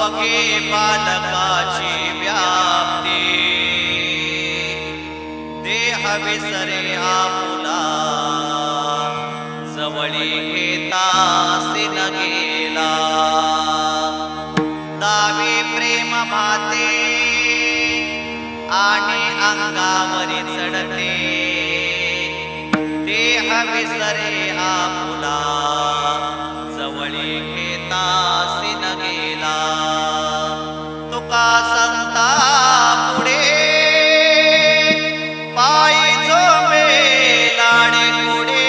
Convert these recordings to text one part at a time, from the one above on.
अवघे बालकाची व्याप्ती देह विसरे आपुला जवळी घेतासी न गेला दावी प्रेम माते आणि अंगावरी चढते देह विसरे आपुला जवळी घेतासी न गेला तुका संता पुढे पायी जो मेलाणे पुढे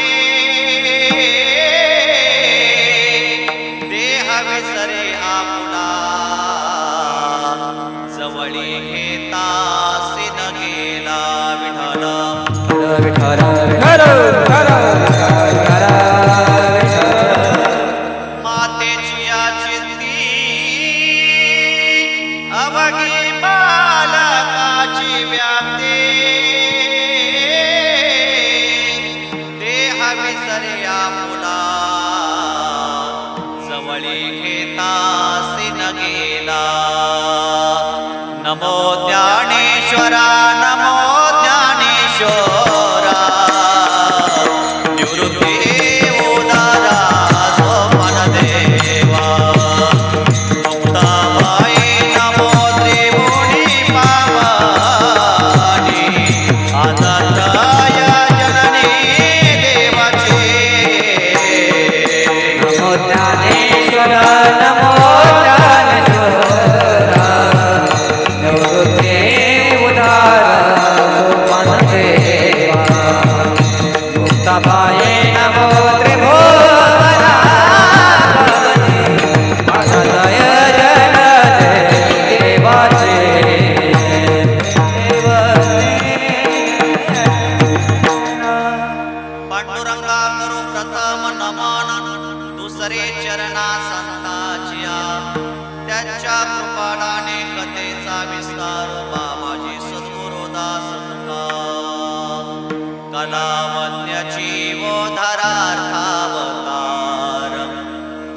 देह विसरे आपुला जवळी घेतासी न गेला विठ्ठल विठ्ठल विठ्ठल मातेची चित्ती अवघी बालकाची व्याप्ती देह विसरे आपुला जवळी घेतासी न गेला नमो ज्ञानेश्वरा नमो ज्ञानेश्वरा निवृत्ती उदारा सोपन देवा मुक्ताबाई नमो त्रिभुवनी पावनी आनंदाय जननी देवाची नमो ज्ञानेश्वर नमो ज्ञानेश्वर निवृत्ती उदार सोपान देवा मुक्ताबाई नमो त्रिभुवनावनी आनंदाय जननी देवाचे पांडुरंगा करू प्रथम नमन दुसरे चरणा संताचिया त्याच्या कृपाडाने कथेचा विस्तार बाबाजी सद्गुरुदास तुका कलावन्याची धरार्थावतार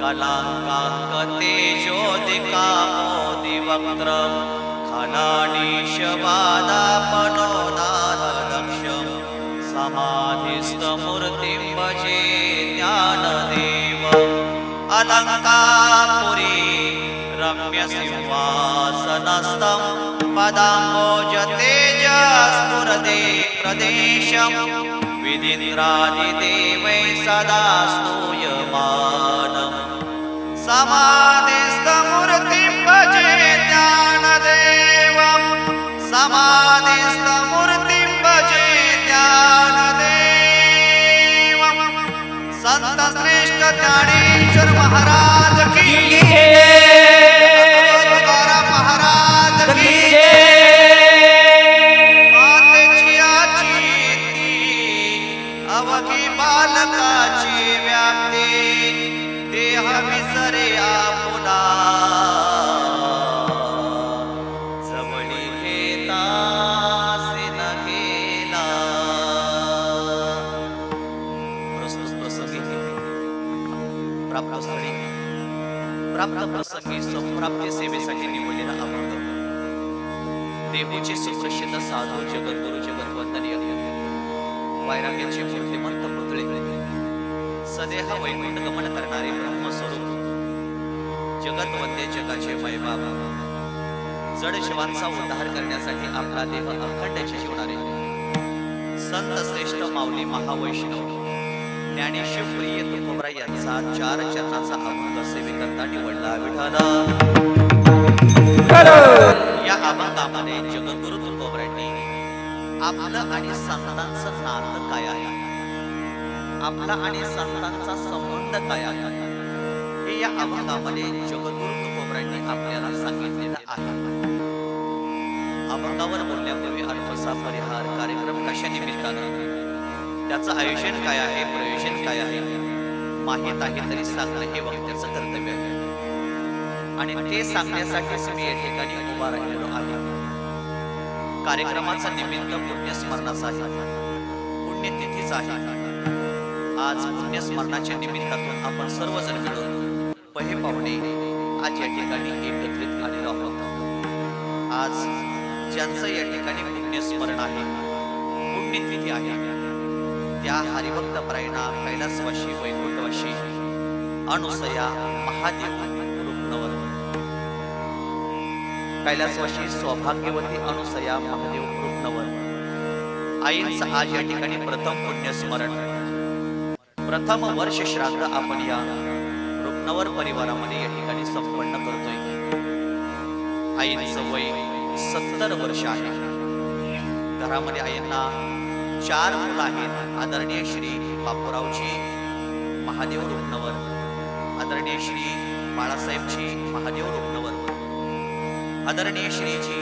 कलांकांक तेजोदिका मोदिवक्त्र खलानीशवादापनोदार लक्ष्यम समाधिस्थ मूर्तिं भजे ज्ञानदेव अलंकापुरी रम्य सिंहासनस्थं पदाम्बोज तेजस्फुरते प्रदेशं विदिन्द्रादिदेवै सदा स्तूयमानं समाधिस्थ मूर्तिं भजे ज्ञानदेवं समाधिस्थ मूर्तिं भजे ज्ञानदेवं संत श्रेष्ठ ज्ञानेश्वर महाराज की तुकाराम महाराज की मातेची चित्ती अवघी बालकाची व्याप्ती देह विसरे आपुला जवळी घेतासी न गेला प्रस्तुत प्रसंगी प्राप्त प्रसंगी संप्राप्ती सेवेसाठी निवडलेला अभंग देहूचे सुप्रसिद्ध साधू जगद्गुरु जगद्वंदनीय वैराग्याचे मूर्तिमंत पुतळे सदेह वैकुंठ गमन करणारे ब्रह्मस्वरूप जगद्वंदे जगाचे मैबाप जड जीवांचा उद्धार करण्यासाठी आपला देह अखंड शिवणारे संत श्रेष्ठ माऊली महावैष्णव ज्ञानेश्वर प्रिय तुकोबराय यांचा 4 चरणाचा अभंग सेवेकरता निवडला विठ्ठल या अभंगामध्ये जगद्गुरु तुकोबरायांनी आपलं आणि संतांचं नातं काय आहे आपला आणि संतांचा संबंध काय आहे हे या अभंगामध्ये जगद्गुरु तुकोबरायांनी आपल्याला सांगितलेलं आहे अभंगावर बोलण्यापूर्वी अल्पसा परिहार कार्यक्रम कशा निमित्तानं त्याचं आयोजन काय आहे प्रयोजन काय आहे माहित आहे तरी सांगणं हे वक्त्याचं कर्तव्य आहे आणि ते सांगण्यासाठीच मी या ठिकाणी उभा राहिलेलो आहे कार्यक्रमाचा निमित्त पुण्यस्मरणाचा आहे पुण्यतिथीचा आहे आज पुण्यस्मरणाच्या निमित्तातून आपण सर्वजण मिळून पहे पाहुणे आज या ठिकाणी एकत्रित आलेलो आहोत. आज ज्यांचं या ठिकाणी पुण्यस्मरण आहे, पुण्यतिथी आहे, त्या हरिभक्त परायणा कैलासवासी वैकुंठवासी अनुसया महादेव रुक्नवर, कैलासवासी सौभाग्यवती अनुसया महादेव रुक्नवर आईंचं आज या ठिकाणी प्रथम पुण्यस्मरण, प्रथम वर्ष श्राद्ध आपण या रुक्नवर परिवारामध्ये या ठिकाणी संपन्न करतोय. आईंचं वय 70 वर्ष आहे. घरामध्ये आईंना 4 मुलं आहेत. आदरणीय श्री बापूरावजी महादेव रुक्नवर, आदरणीय श्री बाळासाहेबजी महादेव रुक्नवर, आदरणीय श्रीजी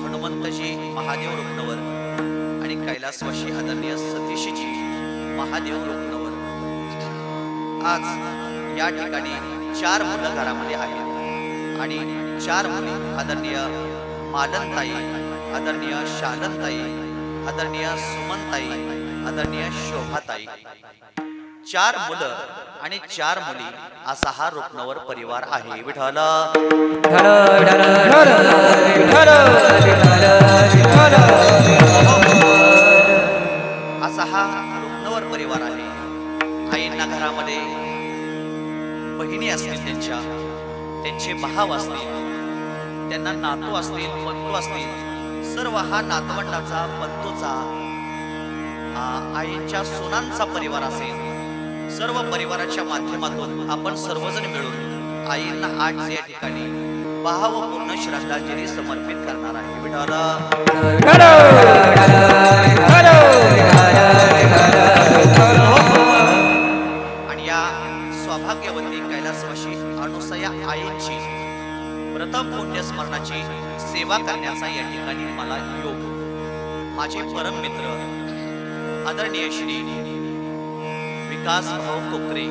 हनुमंतजी महादेव रुक्नवर आणि कैलासवासी आदरणीय सतीशजी महादेव रुक्नवर. आज या ठिकाणी 4 मुलं घरामध्ये आहेत आणि 4 मुली. आदरणीय मालनताई, आदरणीय शालनताई, आदरणीय सुमनताई, आदरणीय शोभाताई. 4 मुलं आणि 4 मुली असा हा रुक्नवर परिवार आहे. विठ्ठल असा हा रुक्नवर परिवार आहे. आईंना घरामध्ये बहिणी असतील, त्यांचे भाव असतील, त्यांना नातू असतील, बंधू असतील, सर्व हा नातवंडाचा, बंधूचा, आईच्या सुनांचा परिवार असेल. सर्व परिवाराच्या माध्यमातून आपण सर्वजण मिळून आईंना आज या ठिकाणी भावपूर्ण श्रद्धांजली समर्पित करणार आहे. आणि या सौभाग्यवती कैलासवासी अनुसया आईची प्रथम पुण्यस्मरणाची सेवा करण्याचा या ठिकाणी मला योग, माझे परम मित्र आदरणीय श्री विकास भाऊ कोकरे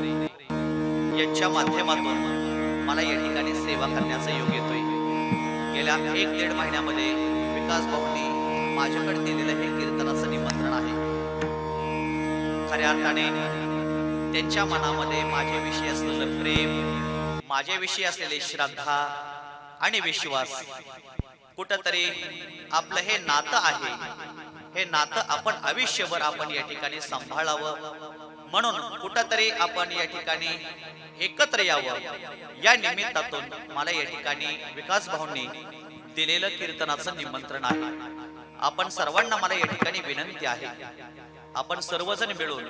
यांच्या माध्यमातून मला या ठिकाणी सेवा करण्याचा योग येतोय. गेल्या 1-1.5 महिन्यामध्ये विकास भाऊंनी माझ्याकडे दिलेलं हे कीर्तनाचं निमंत्रण आहे. खऱ्या अर्थाने त्यांच्या मनामध्ये माझ्याविषयी असलेलं प्रेम, माझ्याविषयी असलेली श्रद्धा आणि विश्वास, कुठंतरी आपलं हे नातं आहे, हे नातं आपण आयुष्यभर आपण या ठिकाणी सांभाळावं, म्हणून कुठंतरी आपण या ठिकाणी एकत्र यावं, या निमित्तातून मला या ठिकाणी विकास भाऊंनी दिलेलं कीर्तनाचं निमंत्रण आहे. आपण सर्वांना मला या ठिकाणी विनंती आहे, आपण सर्वजण मिळून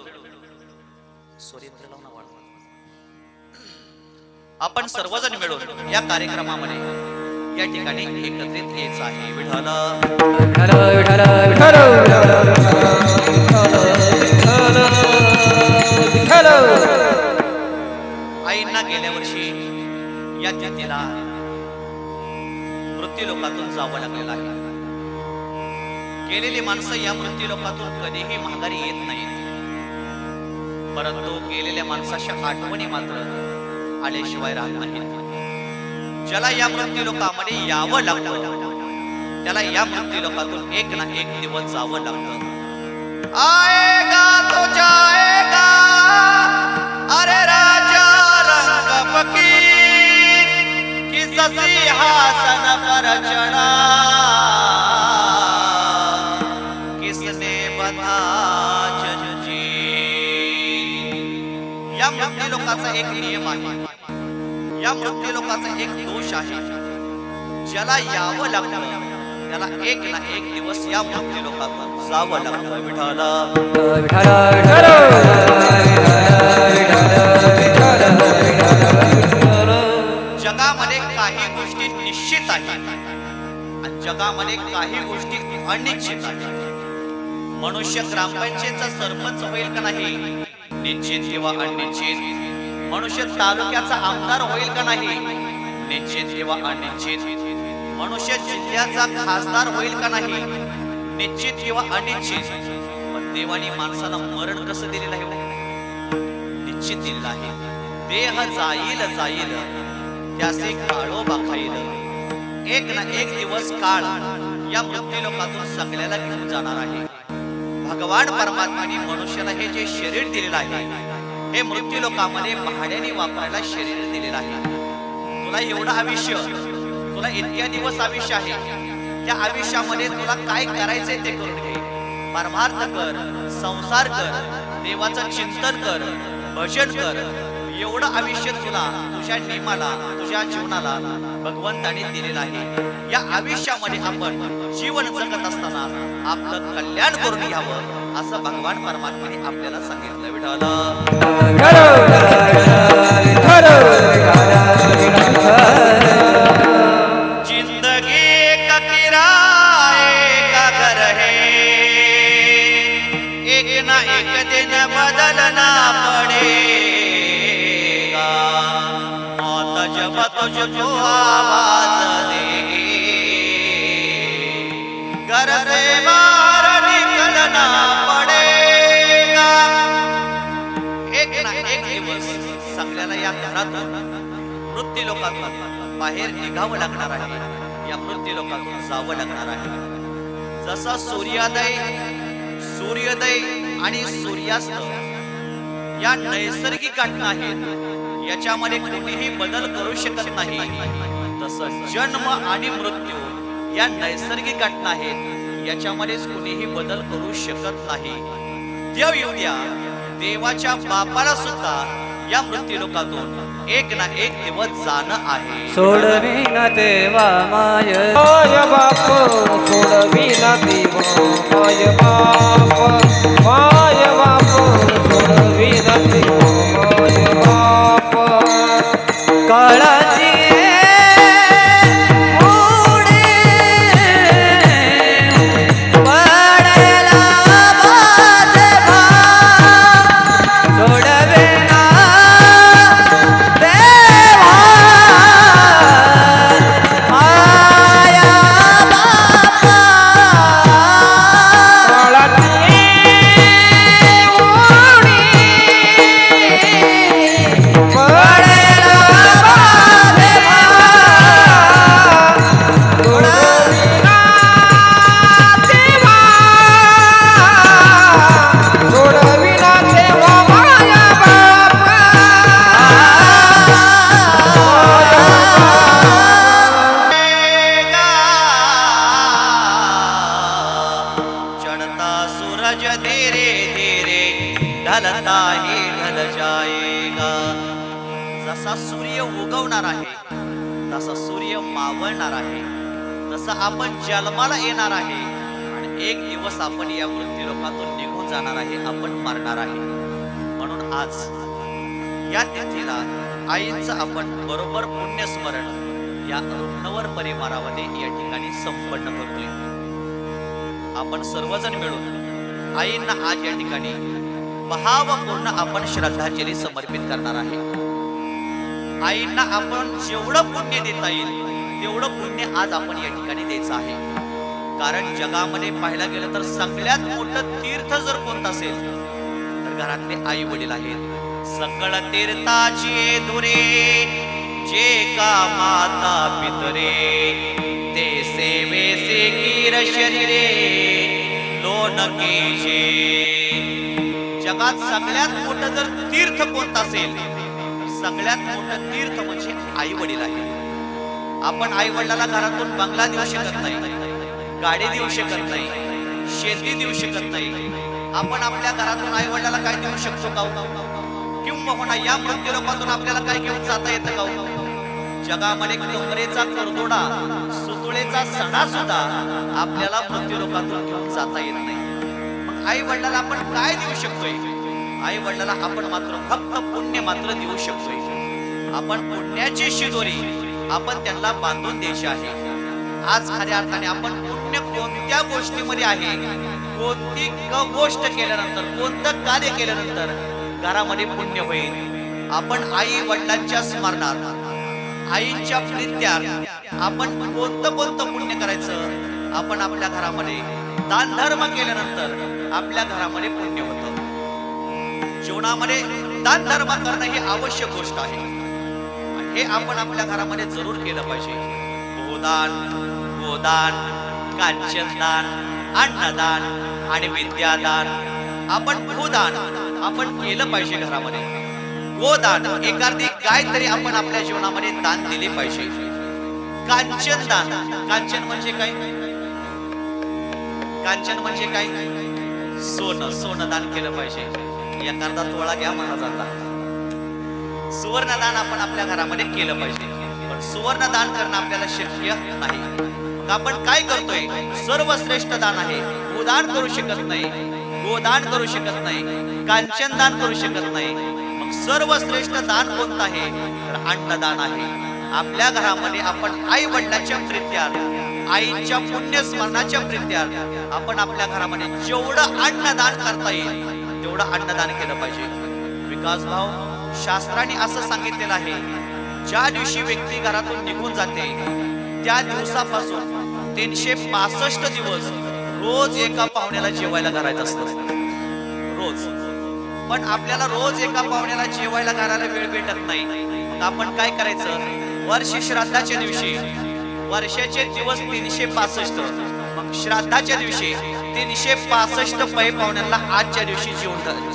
आपण सर्वजण मिळून या कार्यक्रमामध्ये या ठिकाणी एकत्रित यायचं आहे. विठ्ठल आईंना गेल्या वर्षी या तिथीला मृत्यूलोकातून जावं लागलेलं आहे. गेलेली माणसं या मृत्यूलोकातून कधीही माघारी येत नाहीत, परंतु गेलेल्या माणसाच्या आठवणी मात्र आल्याशिवाय राहत नाहीत. ज्याला या मृत्यूलोकामध्ये यावं लागतं त्याला या मृत्यूलोकातून एक ना एक दिवस जावं लागतं. आएगा तो जाएगा, अरे राजा रंग फकीर किस सिंहासन पर चढ़ा, किसने बंधा जंजीर. या मृत्यूलोकाचा एक नियम आहे, या मृत्यूलोकाचा एक दोष आहे. ज्याला यावं लागतं त्याला एक ना एक दिवस या मृत्यूलोकातून जावं लागतं. विठ्ठल जगामध्ये काही गोष्टी निश्चित आहेत आणि जगामध्ये काही गोष्टी अनिश्चित आहेत. मनुष्य ग्रामपंचायतचा सरपंच होईल का नाही, निश्चित किंवा अनिश्चित. मनुष्य तालुक्याचा आमदार होईल का नाही, निश्चित किंवा अनिश्चित. मनुष्य जिल्ह्याचा खासदार होईल का नाही, निश्चित किंवा अनिश्चित. पण देवाने माणसाला मरण कसं दिलेलं आहे, निश्चित दिलेलं आहे. देह जाईल जाईल त्याचे काळोबा खाईल. एक ना एक दिवस काळ या मृत्यूलोकातून सगळ्याला घेऊन जाणार आहे. भगवान परमात्माने मनुष्याला हे जे शरीर दिलेलं आहे, हे मृत्यूलोकामध्ये भाड्याने वापरायला शरीर दिलेलं आहे. तुला एवढं आयुष्य, तुला इतक्या दिवस आयुष्य आहे, त्या आयुष्यामध्ये तुला काय करायचंय ते करून घे. परमार्थ कर, संसार कर, देवाचं चिंतन कर, भजन कर. एवढं आयुष्य तुला, तुझ्या नियमाला, तुझ्या जीवनाला भगवंताने दिलेलं आहे. या आयुष्यामध्ये आपण जीवन जगत असताना आपलं कल्याण करून घ्यावं असं भगवान परमात्म्याने आपल्याला सांगितलं. जिंदगी का किराए का घर है, एक ना एक दिन बदलना पड़ेगा. मौत जब तुझको आवाज देगी, घर से बाहर निकलना पड़ेगा. एक ना एक दिवस सगळ्याला या घरातून, मृत्यू लोकातून बाहेर निघावं लागणार आहे. या मृत्यू लोकातून जावं लागणार आहे. जसा सूर्योदय आणि सूर्यास्त या नैसर्गिक घटना आहेत, याच्यामध्ये कोणीही बदल करू शकत नाही. तसं जन्म आणि मृत्यू या नैसर्गिक घटना आहेत, याच्यामध्ये कोणीही बदल करू शकत नाही. देव येऊ द्या, देवाच्या बापाला सुद्धा या मृत्यू लोकातून एक ना एक दिवस जाणं आहे. सोडविन देवा माय बाप, सोडविन देवा माय बाप, माय बाप, सोडविन देवा माय बाप. काळाची जसा सूर्य उगवणार आहे, तसा सूर्य मावळणार आहे, तसं आपण जन्माला येणार आहे आणि एक दिवस आपण या मृत्यू लोकातून निघून जाणार आहे, आपण मरणार आहे. म्हणून आज या तिथीला आईचं आपण बरोबर पुण्यस्मरण या रुग्णवर परिवारामध्ये या ठिकाणी संपन्न करतोय. आपण सर्वजण मिळून आईंना आज या ठिकाणी भावपूर्ण आपण श्रद्धांजली समर्पित करणार आहे. आईंना आपण जेवढं पुण्य देता येईल तेवढं पुण्य आज आपण या ठिकाणी द्यायचं आहे. कारण जगामध्ये पाहायला गेलं तर सगळ्यात मोठं तीर्थ जर कोणतं असेल तर घरातले आई वडील आहेत. सकळ तीर्थाची दुरे जे का माता पितरे, ते सेवेसे कीर शरीरे लोन कीजे. जगात सगळ्यात मोठं जर तीर्थ कोणतं असेल, सगळ्यात मोठं तीर्थ म्हणजे आई वडील आहे. आपण आई वडिलाला घरातून बंगला देऊ शकत नाही, गाडी देऊ शकत नाही, शेती देऊ शकत नाही. आपण आपल्या घरातून आई वडिलाला काय देऊ शकतो का? किंवा या मृत्यू लोकातून आपल्याला काय घेऊन जाता येतं का? जगामध्ये कमरेचा करदोडा, सुतुळेचा सणा सुद्धा आपल्याला मृत्यू लोकातून घेऊन जाता येत नाही. मग आई वडिलाला आपण काय देऊ शकतोय? आई वडिलाला आपण मात्र फक्त पुण्य मात्र देऊ शकतोय. आपण पुण्याची शिदोरी आपण त्यांना बांधून द्यायची आहे. आज खऱ्या अर्थाने आपण पुण्य कोणत्या गोष्टीमध्ये आहे, कोणती गोष्ट केल्यानंतर, कोणतं कार्य केल्यानंतर घरामध्ये पुण्य होईल. आपण आई वडिलांच्या स्मरणात, आईंच्या प्रीत्यार्थ आपण कोणतं पुण्य करायचं? आपण आपल्या घरामध्ये दान धर्म केल्यानंतर आपल्या घरामध्ये पुण्य होतं. जीवनामध्ये दान धर्म करणं ही आवश्यक गोष्ट आहे. हे आपण आपल्या घरामध्ये जरूर केलं पाहिजे. भूदान, गोदान, कांचनदान, अन्नदान आणि विद्यादान. आपण भूदान आपण केलं पाहिजे घरामध्ये. गोदान, एखादी गाय तरी आपण आपल्या जीवनामध्ये दान दिले पाहिजे. कांचन दान, कांचन म्हणजे काय? कांचन म्हणजे काय? सोनं, सोनं दान केलं पाहिजे. एखादा तोळा घ्या महाराजांना. सुवर्ण दान आपण आपल्या घरामध्ये केलं पाहिजे. पण सुवर्ण दान करणं आपल्याला शक्य नाही. मग आपण काय करतोय? सर्वश्रेष्ठ दान आहे. गोदान करू शकत नाही, गोदान करू शकत नाही, कांचन दान करू शकत नाही. मग सर्वश्रेष्ठ दान कोणतं आहे? तर अन्नदान आहे. आपल्या घरामध्ये आपण आई वडिलांच्या प्रित्यार्थ, आईच्या पुण्यस्मरणाच्या प्रित्यार्थ आपण आपल्या घरामध्ये जेवढं अन्नदान करता येईल तेवढं अन्नदान केलं पाहिजे. विकास भाऊ, शास्त्राने असं सांगितलेलं आहे, ज्या दिवशी व्यक्ती घरातून निघून जाते त्या दिवसापासून 365 दिवस रोज एका पाहुण्याला जेवायला घालायचं असतं. रोज. पण आपल्याला रोज एका पाहुण्याला जेवायला घालायला वेळ भेटत नाही. मग आपण काय करायचं? वर्ष श्राद्धाच्या दिवशी, वर्षाचे दिवस 365, मग श्राद्धाच्या दिवशी 365 पै पाहुण्यांना आजच्या दिवशी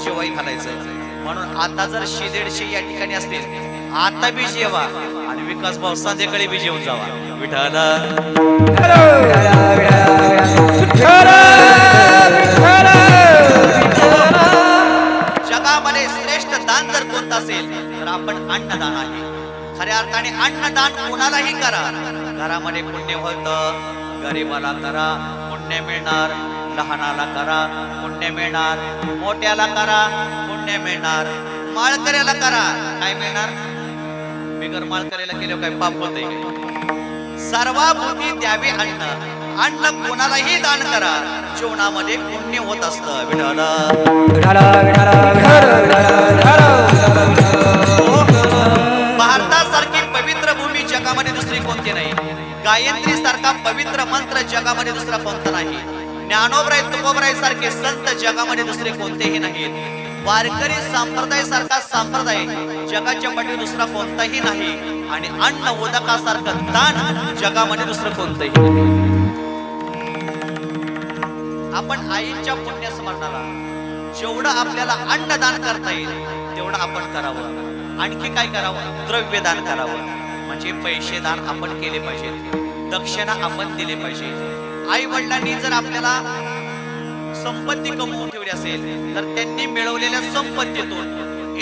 जेवाई घालायचं. म्हणून आता जर 100-150 या ठिकाणी असतील, आता बी जेवा आणि विकास भाऊ संध्याकाळी बी जेवून जावा. विठाला जगामध्ये श्रेष्ठ दान जर कोणतं असेल तर आपण अन्नदान आहे. खऱ्या अर्थाने अन्नदान कोणालाही करा. घरामध्ये पुण्य होतं, गरीबाला करा पुण्य मिळणार, लहानाला करा पुण्य मिळणार, मोठ्याला करा पुण्य मिळणार, माळकऱ्याला करा काय मिळणार? बिगर माळकऱ्याला केलं काय पाप होते? सर्वाभूती द्यावे अन्न. अन्न कोणालाही दान करा, जीवनामध्ये पुण्य होत असतं. भारतासारखी पवित्र भूमी जगामध्ये दुसरी कोणती नाही. गायत्री सारखा पवित्र मंत्र जगामध्ये दुसरा कोणता नाही. ज्ञानोबराय तुकोबराय सारखे संत जगामध्ये दुसरे कोणतेही नाहीत. वारकरी संप्रदाय सारखा संप्रदाय जगाच्या पाठी दुसरा कोणताही नाही. आणि अन्न उदकासारखं दान जगामध्ये दुसरं कोणतंही नाही. आपण आईच्या पुण्य स्मरणाला जेवढं आपल्याला अन्नदान करता येईल तेवढं आपण करावं. आणखी काय करावं? द्रव्यदान करावं. म्हणजे पैसे दान आपण केले पाहिजे, दक्षिणा आपण दिले पाहिजे. आई वडिलांनी जर आपल्याला संपत्ती कमवून ठेवली असेल तर त्यांनी मिळवलेल्या संपत्तीतून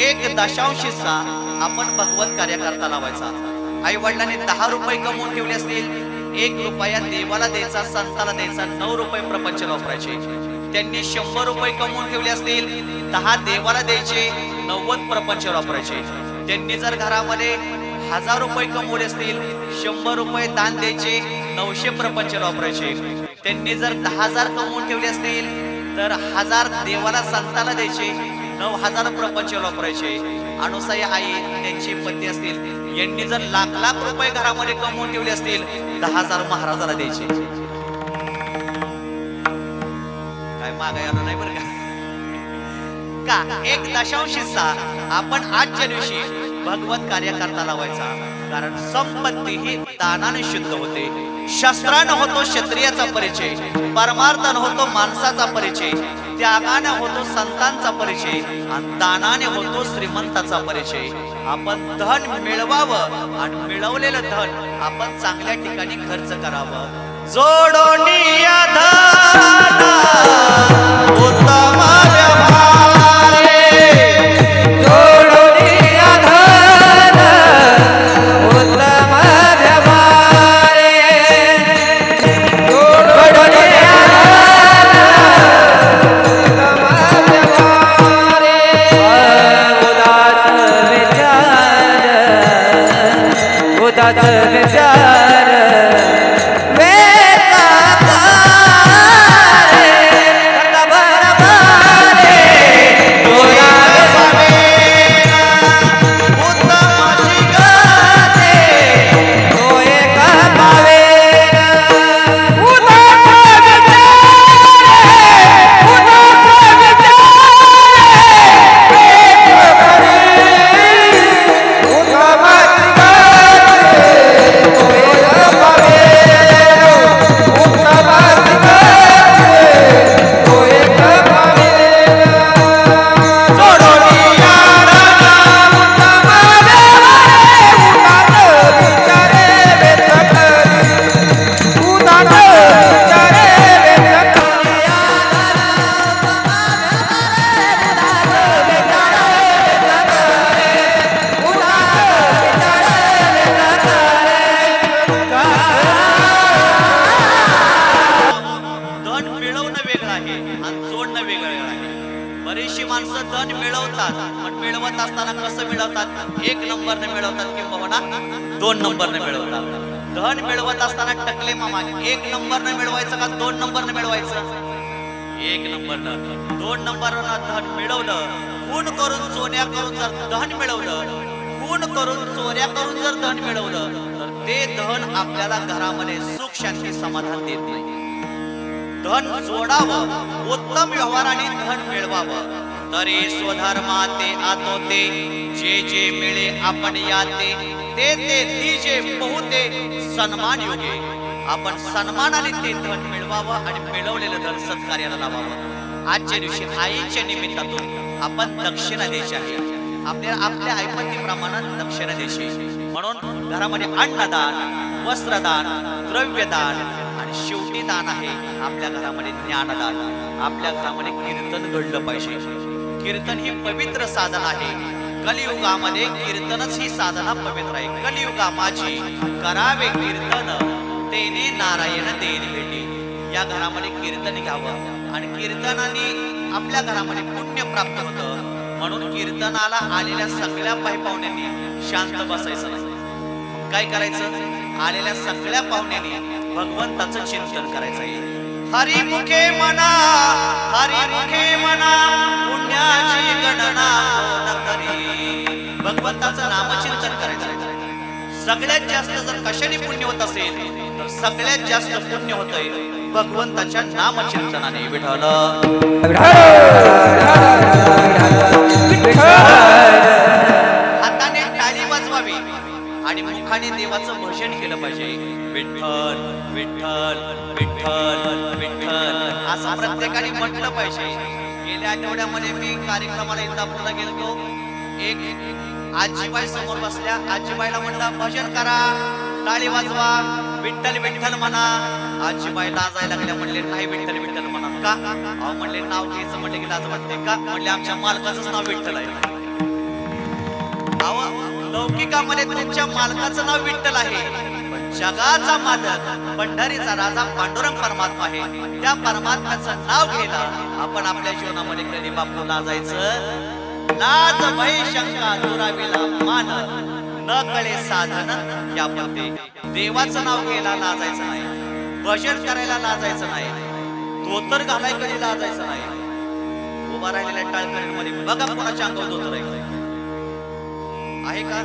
1/10 हिस्सा आपण भगवत कार्याकरता लावायचा. आई वडिलांनी 10 रुपये कमवून ठेवले असतील, 1 रुपया देवाला द्यायचा, संताला द्यायचा, 9 रुपये प्रपंचाला वापरायचे. त्यांनी 100 रुपये कमवून ठेवले असतील, 10 देवाला द्यायचे, 90 प्रपंचाला वापरायचे. त्यांनी जर घरामध्ये 1000 रुपये कमवले असतील, 100 रुपये दान द्यायचे, 900 प्रपंचाला वापरायचे. त्यांनी जर 10,000 कमवून ठेवले असतील तर 1000 देवाला संताला द्यायचे, 9000 प्रपंचाला वापरायचे. अनुसया आई त्यांचे पती असतील, यांनी जर लाख रुपये घरामध्ये कमवून ठेवले असतील, 10,000 महाराजाला द्यायचे. काय मागाय आलं नाही बरं का? 1/10 हिस्सा आपण आजच्या दिवशी भगवत कार्याकरता लावायचा. कारण संपत्ती ही दानाने शुद्ध होते. शस्त्रानं होतो क्षत्रियाचा परिचय, परमार्थानं होतो माणसाचा परिचय, त्यागाने होतो संतांचा परिचय आणि दानाने होतो श्रीमंताचा परिचय. आपण धन मिळवावं आणि मिळवलेलं धन आपण चांगल्या ठिकाणी खर्च करावं. जोडोनिया धन उत्तम व्यवहारे, जोडोनिया धन उत्तम व्यवहारे, जोडोनिया उदास विचार असताना कसं मिळवतात? 1 नंबरने मिळवतात किंबहुना 2 नंबरने मिळवतात. धन मिळवत असताना टकले मामा 1 नंबरने मिळवायचं का 2 नंबरने मिळवायचं? 1 नंबरनं. 2 नंबरनं धन मिळवलं, खून करून सोन्या करून जर धन मिळवलं, खून करून चोऱ्या करून जर धन मिळवलं तर ते धन आपल्याला घरामध्ये सुख शांती समाधान देत नाही. धन जोडावं, उत्तम व्यवहाराने धन मिळवावं. तरी स्वधर्माते आतोते, जे जे मिळे आपण याते, ते ते तिजे बहुते सन्मान योगे. आपण सन्मानाने ते धन मिळवावं आणि मिळवलेलं धन सत्कार्याला लावावं. आजच्या दिवशी आईच्या निमित्तातून आपण दक्षिणा द्यायची आहे. आपल्या ऐपतीप्रमाणे दक्षिणा द्यायची. म्हणून घरामध्ये अन्नदान, वस्त्रदान, द्रव्यदान आणि शेवटी दान आहे आपल्या घरामध्ये ज्ञानदान. आपल्या घरामध्ये कीर्तन घडलं पाहिजे. कीर्तन ही पवित्र साधना आहे. कलियुगामध्ये कीर्तनच ही साधना पवित्र आहे. कलियुगा माझी करावे कीर्तन, तेने नारायण देन भेटी. या घरामध्ये कीर्तन घ्यावं आणि कीर्तनाने आपल्या घरामध्ये पुण्य प्राप्त होतं. म्हणून कीर्तनाला आलेल्या सगळ्या पाहुण्यांनी शांत बसायचं नाही. काय करायचं? आलेल्या सगळ्या पाहुण्यांनी भगवंताचं चिंतन करायचं आहे. हरिमुखे म्हणा, हरिमुखे म्हणा, पुण्याची गणना कोण करी. भगवंताचं नामचिंतन करायचं. सगळ्यात जास्त जर कशाने पुण्य होत असेल तर सगळ्यात जास्त पुण्य होतंय भगवंताच्या नामचिंतनाने. विठ्ठल हाताने टाळी वाजवावी आणि मुखाने देवाचं भजन केलं पाहिजे. विठ्ठल विठ्ठल विठ्ठल विठ्ठल असं प्रत्येकाने म्हटलं पाहिजे. गेल्या आठवड्यामध्ये मी कार्यक्रमाला इंदापूरला गेलो. एक आजीबाई समोर बसल्या. आजीबाईला म्हणलं भजन करा, टाळी वाजवा, विठ्ठल विठ्ठल म्हणा. आजीबाई लाजायला लागल्या. म्हणले नाही विठ्ठल विठ्ठल म्हणा. का? अहो म्हणले नाव घ्यायचं म्हणले की लाज वाटते का? म्हणले आमच्या मालकाचंच नाव विठ्ठल आहे. अहो लौकिकामध्ये तुमच्या मालकाचं नाव विठ्ठल आहे, पण जगाचा मालक पंढरीचा राजा पांडुरंग परमात्मा आहे. त्या परमात्म्याचं नाव घ्यायला आपण आपल्या जीवनामध्ये कधी बापू लाजायचं? लाज भय शंका दुरावीला मान, न कळे साधन या पते. देवाचं नाव घ्यायला लाजायचं नाही, भजन करायला लाजायचं नाही, धोतर घालाय कधी लाजायचं नाही. उभा राहिलेल्या टाळकरीमध्ये बघा कोणाच्या अंगावर धोतर आहे का?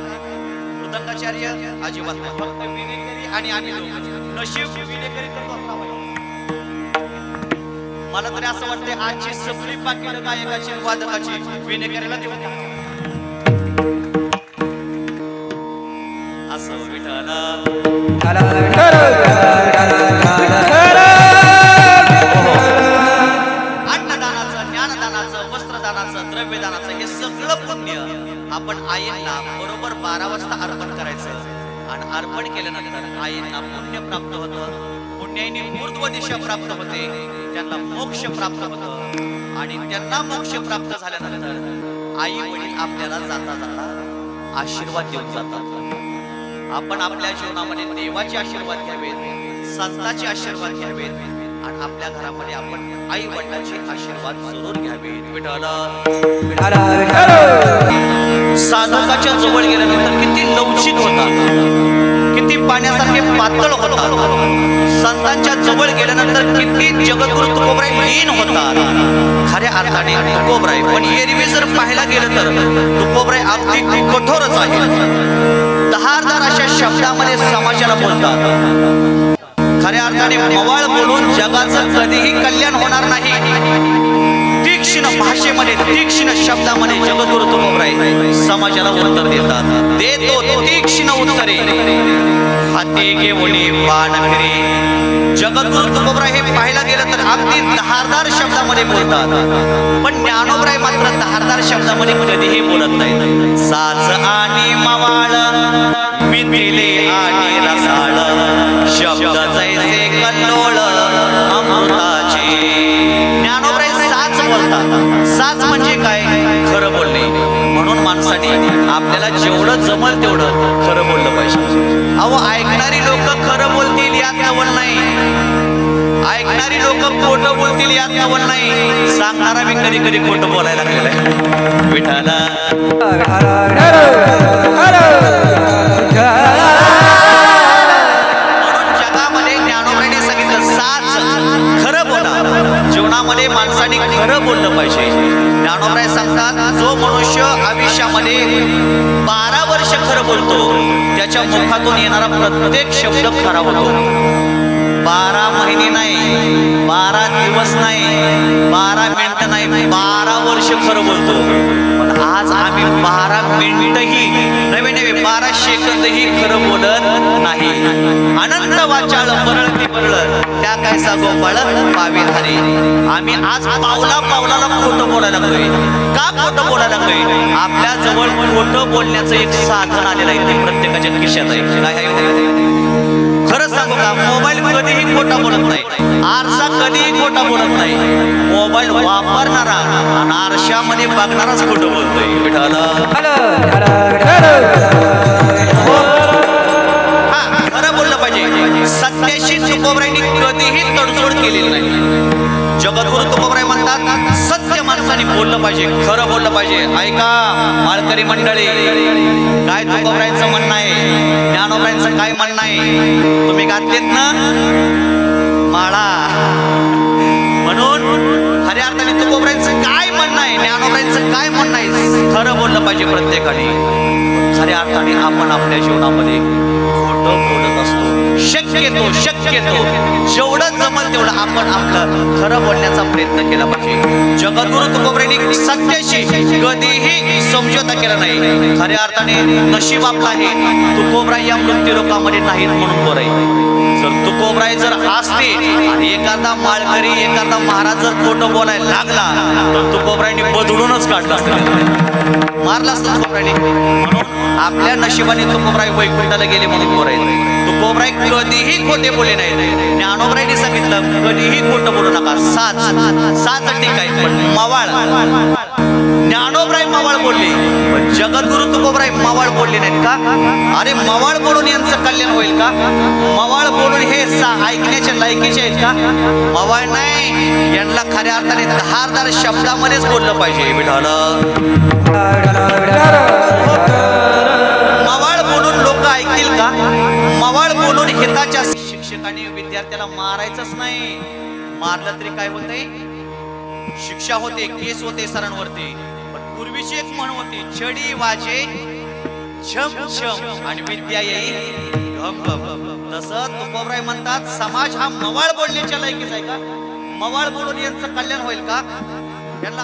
मृदंगाचार्य अजिबात नाही. फक्त विनेकरी आणि आम्ही लोक. नशीब विनेकरी करतो. मला तरी असं वाटतंय आजची सगळी पाकिटं गायकाची वादकाची विनेकरीला देऊ. असं विठ्ठल अन्नदानाचं, ज्ञानदानाचं, वस्त्रदानाचं, द्रव्यदानाचं हे सगळं पुण्य आपण आईंना बरोबर 12 वाजता अर्पण करायचं. आणि अर्पण केल्यानंतर आईंना पुण्य प्राप्त होतं. पुण्याने ऊर्ध्व दिशा प्राप्त होते, त्यांना मोक्ष प्राप्त होतं. आणि त्यांना मोक्ष प्राप्त झाल्यानंतर आई वडील आपल्याला जाता जाता आशीर्वाद देऊन जातात. आपण आपल्या जीवनामध्ये देवाचे आशीर्वाद घ्यावेत, संतांचे आशीर्वाद घ्यावेत आणि आपल्या घरामध्ये आपण आई वडिलांचे आशीर्वाद जरूर घ्यावेत. विठ्ठल साधकाच्या जवळ गेल्यानंतर किती लवचिक होतात, किती पाण्यासारखे पातळ होतात. संतांच्या जवळ गेल्यानंतर किती जगद्गुरु तुकोबराय लीन होतात. खऱ्या अर्थाने तुकोबराय, पण एरवी जर पाहायला गेलं तर तुकोबराय अगदी कठोरच आहे. धारदार अशा शब्दामध्ये समाजाला बोलतात. खऱ्या अर्थाने मवाळ बोलून जगाचं कधीही कल्याण होणार नाही. तीक्ष्ण भाषेमध्ये, तीक्ष्ण शब्दामध्ये जगद्गुरु तुकोबराय समाजाला उत्तर देतात. देतो तीक्ष्ण उत्तरे, हाती घेऊन बाण फिरे. जगद्गुरु तुकोबराय हे पाहायला गेलं तर अगदी धारदार शब्दामध्ये बोलतात, पण ज्ञानोबराय मात्र धारदार शब्दामध्ये कधीही बोलत नाही. साच आणि मवाळ, मिथिले आणि रसाळ, शब्द जैसे कल्लोळ अमृताचे. ज्ञानोबराय साच बोलतात. साच म्हणजे काय? खरं बोलणे. म्हणून माणसाने आपल्याला जेवढं जमल तेवढं खरं बोललं पाहिजे. अहो ऐकणारी लोक खरं बोलतील यात नवल नाही. ऐकणारी लोक खोटं बोलतील यात नवल नाही, सांगणारा मी कधी कधी खोटं बोलायला लागलेलं आहे. विठाला म्हणून जगामध्ये ज्ञानोबाने सांगितलं साच खरं बोला. जीवनामध्ये माणसाने खरं बोललं पाहिजे. ज्ञानोबराय सांगतात जो मनुष्य आयुष्यामध्ये 12 वर्ष खरं बोलतो त्याच्या मुखातून येणारा प्रत्येक शब्द खरा होतो. 12 महिने नाही, 12 दिवस नाही, 12 मिनिटं नाही, 12 वर्ष खरं बोलतो. पण आज आम्ही 12 मिनिटही नवे नवे 12 सेकंदही खरं बोलत नाही. अनंत वाचाळ परळती परळ त्या काय सागो बळ पावे हरे. आम्ही आज पावला पावलाला खोटं बोलायला लागलोय. का खोटं बोलायला लागलोय? आपल्या जवळ खोटं बोलण्याचं एक साधन आलेलं आहे, ते प्रत्येकाच्या खिशात आहे. काय आहे? खरं सांगू का, मोबाईल कधीही खोटा बोलत नाही, आरसा कधीही खोटा बोलत नाही. मोबाईल वापरणारा आणि आरशामध्ये बघणाराच खोटं बोलतोय. हा खरं बोललं पाहिजे. सत्याशी तुकोबरायांनी कधीही तडजोड केलेली नाही. जगद्गुरु तुकोबराय म्हणतात सत्य माणसाने बोललं पाहिजे, खरं बोललं पाहिजे. ऐका माळकरी मंडळी, काय तुकोबरायांचं म्हणणं आहे, ज्ञानोबरायांचं काय म्हणणं आहे? तुम्ही घातलेत ना माळा, म्हणून खऱ्या अर्थाने तुकोबरायांचं काय म्हणणं आहे, ज्ञानोबरायांचं काय म्हणणं आहे, खरं बोललं पाहिजे प्रत्येकाने. खऱ्या अर्थाने आपण आपल्या जीवनामध्ये खोटं बोलत असतो. शक्यतो जेवढं जमल तेवढं आपण आपलं खरं बोलण्याचा प्रयत्न केला पाहिजे. जगद्गुरु तुकोबरायांनी सत्याशी कधीही समझोता केला नाही. खऱ्या अर्थाने नशीब आपलं आहे, तुकोबराय या मृत्यू लोकामध्ये नाहीत म्हणून बरं आहे. जर तुकोबराय जर असते आणि एखादा माळकरी एखादा महाराज जर खोटं बोलायला लागला तर तुकोबरायांनी बदलूनच काढलं असतं, मारलं असतं तुकोबरायांनी. म्हणून आपल्या नशिबाने तुकोबराय वैकुंठाला गेले म्हणून बरं आहे. तुकोबराय कधीही खोटे बोलले नाही. ज्ञानोबरायांनी सांगितलं कधीही खोटं बोलू नका. साच ठीक आहे, पण मवाळ ज्ञानोबराय मवाळ बोलले, पण जगद्गुरु तुकोबराय मवाळ बोलले नाहीत का? अरे मवाळ बोलून यांचं कल्याण होईल का? मवाळ बोलून हे ऐकण्याच्या लायकीचे आहेत का? मवाळ नाही, यांना खऱ्या अर्थाने धारदार शब्दामध्येच बोललं पाहिजे. विठालं मवाळ बोलून लोक ऐकतील का? मवाळ बोलून हिताच्या शिक्षकांनी विद्यार्थ्याला मारायचंच नाही. मारलं तरी काय होतंय? शिक्षा होते, केस होते सरांवरती. पण पूर्वीची एक म्हण होती, छडी वाजे छम छम आणि विद्या येई घम घम. तसं तुकोबराय म्हणतात समाज हा मवाळ बोलण्याच्या लायकीचा आहे का? मवाळ बोलून यांचं कल्याण होईल का? यांना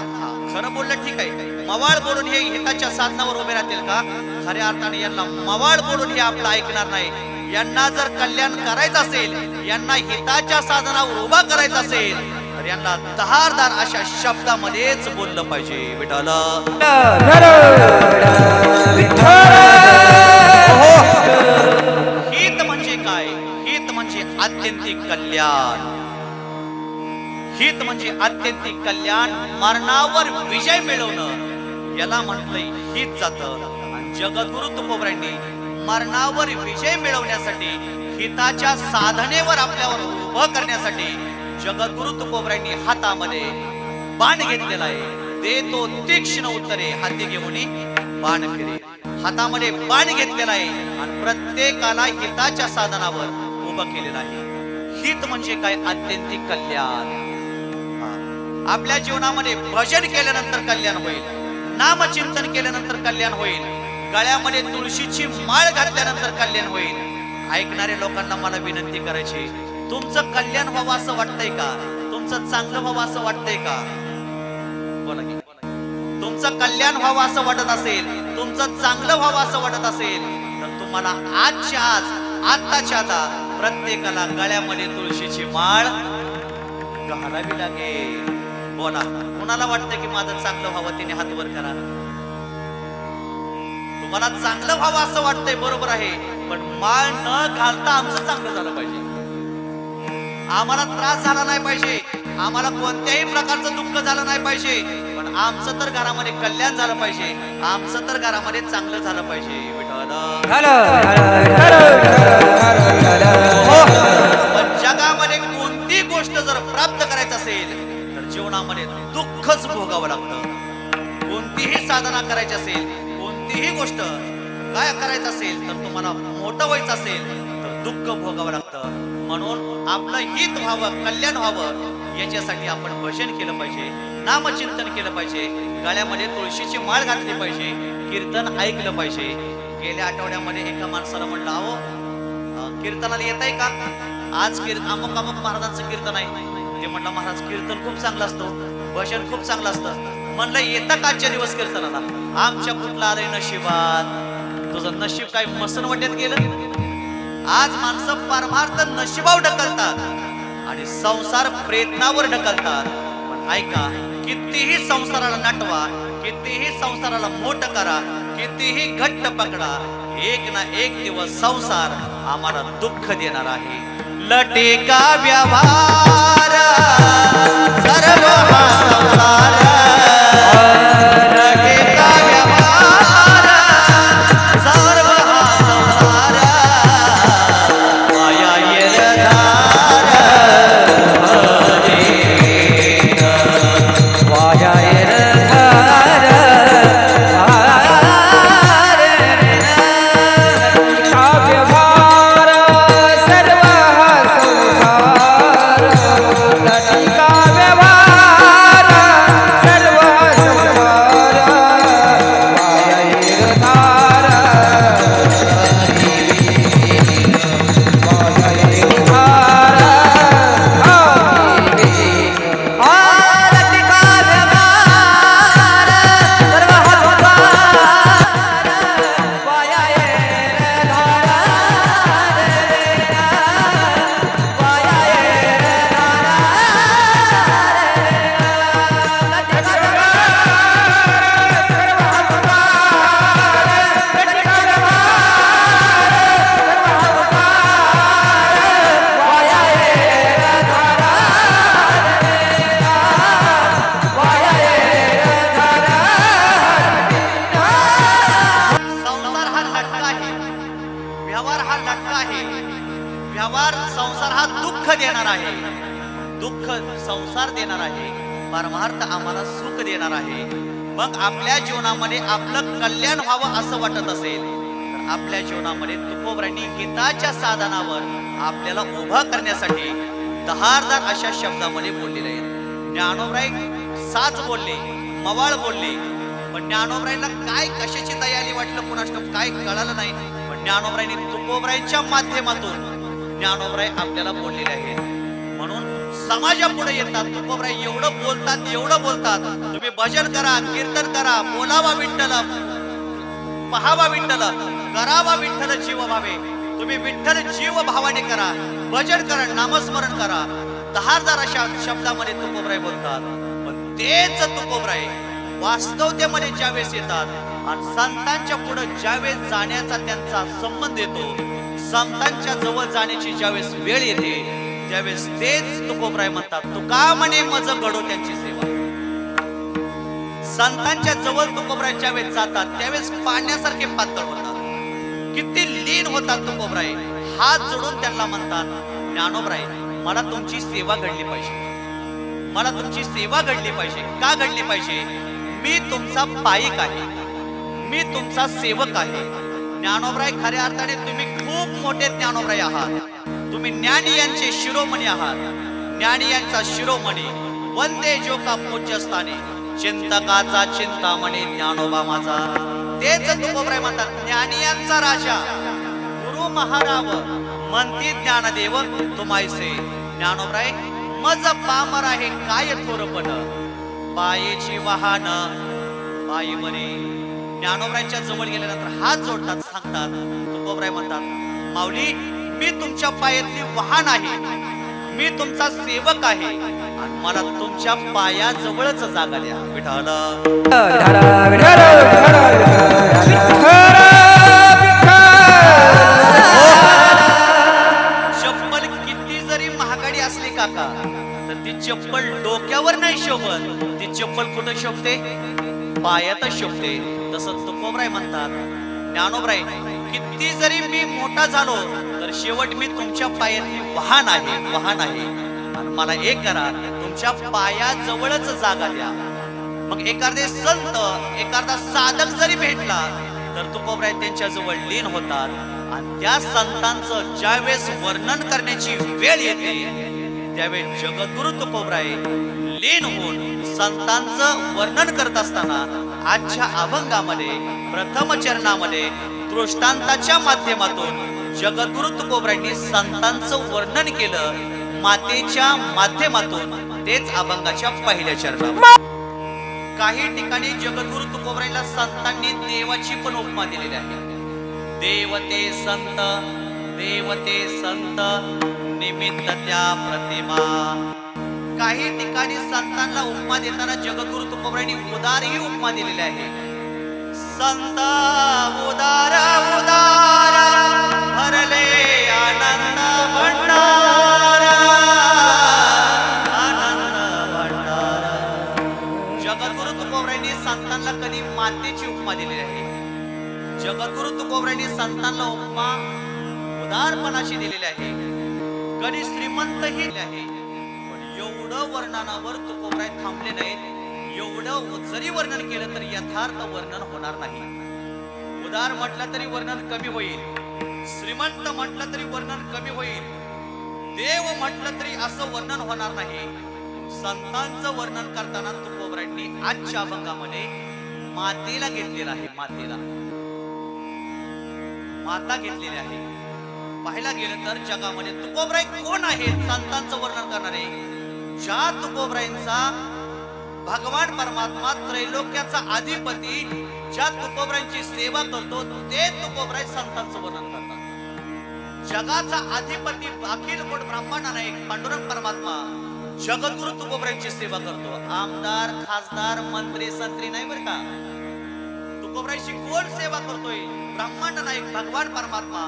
खरं बोललं ठीक आहे, मवाळ बोलून हे हिताच्या साधनावर उभे राहतील का? खऱ्या अर्थाने यांना मवाळ बोलून हे आपलं ऐकणार नाही. यांना जर कल्याण करायचं असेल, यांना हिताच्या साधनावर उभा करायचं असेल तर यांना धारदार अशा शब्दामध्येच बोललं पाहिजे. विठाला हित म्हणजे काय? हित म्हणजे आत्यंतिक कल्याण. हित म्हणजे आत्यंतिक कल्याण, मरणावर विजय मिळवणं याला म्हटलंय हित जातं. जगद्गुरु तुकोबरायांनी मरणावर विजय मिळवण्यासाठी, हिताच्या साधनेवर आपल्यावर उभं करण्यासाठी जगद्गुरु तुकोबरायांनी हातामध्ये बाण घेतलेला आहे. देतो तीक्ष्ण उत्तरे हाती घेऊन बाण फिरे. हातामध्ये बाण घेतलेला आहे आणि प्रत्येकाला हिताच्या साधनावर उभं केलेलं आहे. हित म्हणजे काय? आत्यंतिक कल्याण. आपल्या जीवनामध्ये भजन केल्यानंतर कल्याण होईल, नामचिंतन केल्यानंतर कल्याण होईल, गळ्यामध्ये तुळशीची माळ घातल्यानंतर कल्याण होईल. ऐकणाऱ्या लोकांना मला विनंती करायची, तुमचं कल्याण व्हावं असं वाटतंय का? तुमचं चांगलं व्हावं असं वाटतंय का? बोला की. तुमचं कल्याण व्हावं असं वाटत असेल, तुमचं चांगलं व्हावं असं वाटत असेल तर तुम्हाला आजच्या आज, आत्ताच्या आता प्रत्येकाला गळ्यामध्ये तुळशीची माळ घालावी लागेल. बोला, कुणाला वाटतं की माझं चांगलं व्हावं? तिने हात वर करा. तुम्हाला चांगलं व्हावं असं वाटतंय, बरोबर आहे, पण माळ न घालता आमचं चांगलं झालं पाहिजे. आम्हाला त्रास झाला नाही पाहिजे, आम्हाला कोणत्याही प्रकारचं दुःख झालं नाही पाहिजे, पण आमचं तर घरामध्ये कल्याण झालं पाहिजे, आमचं तर घरामध्ये चांगलं झालं पाहिजे. पण जगामध्ये कोणती गोष्ट दुःखच भोगावं लागतं. कोणतीही साधना करायची असेल, कोणतीही गोष्ट काय करायचं असेल, तर तुम्हाला मोठं व्हायचं असेल तर दुःख भोगावं लागतं. म्हणून आपलं हित व्हावं, कल्याण व्हावं, याच्यासाठी आपण भजन केलं पाहिजे, नामचिंतन केलं पाहिजे, गळ्यामध्ये तुळशीची माळ घातली पाहिजे, कीर्तन ऐकलं पाहिजे. गेल्या आठवड्यामध्ये एका माणसाला म्हणलं, अहो कीर्तनाला येत आहे का? आज अमुक अमुक महाराजांचं कीर्तन आहे. ते म्हणलं, महाराज कीर्तन खूप चांगलं असतं, भजन खूप चांगलं असतं. म्हणलं, येतं का आजच्या दिवस कीर्तनाला? आमच्या कुठला आलंय नशिबात, तुझं नशीब काय मसनवट्यात गेलं? आज माणसं परमार्थ नशिबावर ढकलतात आणि संसार प्रयत्नावर ढकलतात. पण ऐका, कितीही संसाराला नटवा, कितीही संसाराला मोठं करा, कितीही घट्ट पकडा, एक ना एक दिवस संसार आम्हाला दुःख देणार आहे. लटे का व्यवहार सर्व हा संसार, लटे का व्यवहार सर्व हा संसार, माया येरधार वाया येरधार का व्यवहार सर्व हा संसार, लटी का व्यवहार सर्व हा संसार, वाया येरधार वाया येरधार संसार हा लटका आहे, व्यवहार हा लटका आहे. व्यवहार संसार हा दुःख देणार आहे, दुःख संसार देणार आहे, परमार्थ आम्हाला सुख देणार आहे. मग आपल्या जीवनामध्ये आपलं कल्याण व्हावं असं वाटत असेल तर आपल्या जीवनामध्ये तुकोबरांनी हिताच्या साधनावर आपल्याला उभा करण्यासाठी दहारदार अशा शब्दामध्ये बोललेले आहेत. ज्ञानोबराय साच बोलले, मवाळ बोलले, पण ज्ञानोबरायला काय कशाची तयारी वाटलं कुणास ठाऊक, काय कळालं नाही. पण ज्ञानोबरायने तुकोबरायच्या माध्यमातून ज्ञानोबराय आपल्याला बोललेले आहेत. म्हणून समाजापुढे येतात तुकोबराय एवढं बोलतात, एवढं बोलतात, तुम्ही भजन करा, कीर्तन करा, बोलावा विठ्ठल, पहावा विठ्ठल, करावा विठ्ठल जीव भावे. तुम्ही विठ्ठल जीव भावाने करा, भजन करा, नामस्मरण करा. दहारदार अशा शब्दामध्ये तुकोबराय बोलतात. पण तेच तुकोबराय वास्तवतेमध्ये ज्यावेळेस येतात आणि संतांच्या पुढे ज्यावेळेस जाण्याचा त्यांचा संबंध येतो, संतांच्या जवळ जाण्याची ज्यावेळेस वेळ येते, त्यावेळेस तेच तुकोबराय म्हणतात, तुका म्हणे मज घडो त्यांची सेवा. संतांच्या जवळ तुकोबराय ज्यावेळेस जातात त्यावेळेस पाण्यासारखे पातळ होतात, किती लीन होतात तुकोबराय. हात जोडून त्यांना म्हणतात, ज्ञानोबराय मला तुमची सेवा घडली पाहिजे, मला तुमची सेवा घडली पाहिजे. का घडली पाहिजे? मी तुमचा पाईक आहे, मी तुमचा सेवक आहे. ज्ञानोबराय खऱ्या अर्थाने तुम्ही खूप मोठे ज्ञानोबराय आहात, तुम्ही ज्ञानी यांचे शिरोमणी आहात. ज्ञानी यांचा शिरोमणी, वंदे जो का पूज्यस्थानी, चिंतकाचा चिंतामणी ज्ञानोबा माझा. तेच तुकोबराय म्हणतात, ज्ञानी यांचा राजा गुरु महाराव म्हणती ज्ञानदेव तुमायसे. ज्ञानोबराय मज पामर आहे काय थोरपण, पायेची वाहन पायी मरे. ज्ञानोबरायांच्या जवळ गेल्यानंतर हात जोडतात, सांगतात, तुकोबराय म्हणतात, माऊली मी तुमच्या पायातली वाहन आहे, मी तुमचा सेवक आहे आणि मला तुमच्या पायाजवळच जागा द्या. विठ्ठल चप्पल किती जरी महागडी असली काका, तर ती चप्पल डोक्यावर नाही शोभत, ती चप्पल कुठं शोभते? पायातच शोभते. तसं तुकोबराय म्हणतात, ज्ञानोबराय किती जरी मी मोठा झालो तर शेवट मी तुमच्या पायातली वाहन आहे, वाहन आहे. आणि मला एक करा, तुमच्या पायाजवळच जागा द्या. मग एखादे संत एखादा साधक जरी भेटला तर तुकोबराय त्यांच्या जवळ लीन होतात आणि त्या संतांचं ज्यावेळेस वर्णन करण्याची वेळ येते त्यावेळेस जगद्गुरु तुकोबराय लीन होऊन संतांचं वर्णन करत असताना आजच्या अभंगामध्ये प्रथम चरणामध्ये दृष्टांताच्या माध्यमातून जगद्गुरु तुकोबरायांनी संतांचं वर्णन केलं मातेच्या माध्यमातून तेच अभंगाच्या पहिल्या चरणात काही ठिकाणी जगद्गुरु तुकोबरायांना संतांनी देवाची पण उपमा दिलेली आहे देवते संत निमित्त त्या प्रतिमा काही ठिकाणी संतांना उपमा देताना जगद्गुरु तुकोबरायांनी उदार ही उपमा दिलेली आहे संत उदार उदार भरले आनंद भंडार जगद्गुरु तुकोबरायांनी संतांना कधी मातेची उपमा दिलेली आहे जगद्गुरु तुकोबरायांनी संतांना उपमा उदारपणाची दिलेली आहे कधी श्रीमंत ही आहे पण एवढं वर्णनावर तुकोबराय थांबले नाहीत एवढं जरी वर्णन केलं तर यथार्थ वर्णन होणार नाही उदार म्हटलं तरी वर्णन कमी होईल श्रीमंत म्हटलं तरी वर्णन कमी होईल देव म्हटलं तरी असं वर्णन होणार नाही संतांचं वर्णन करताना तुकोबरायांनी आजच्या अभंगामध्ये मातेला घेतलेला आहे माता घेतलेली आहे पाहायला गेलं तर जगामध्ये तुकोबराय कोण आहेत संतांचं वर्णन करणारे ज्या तुकोबरायांचा भगवान परमात्मा त्रैलोक्याचा अधिपती ज्या तुकोबरायांची सेवा करतो ते तुकोबराय संतांचं वर्णन करतात जगाचा अधिपती अखिल कोट ब्रह्मांड नायक पांडुरंग परमात्मा जगद्गुरु तुकोबरायांची सेवा करतो आमदार खासदार मंत्री संत्री नाही बरं का तुकोबरायांची कोण सेवा करतोय ब्रह्मांड नायक भगवान परमात्मा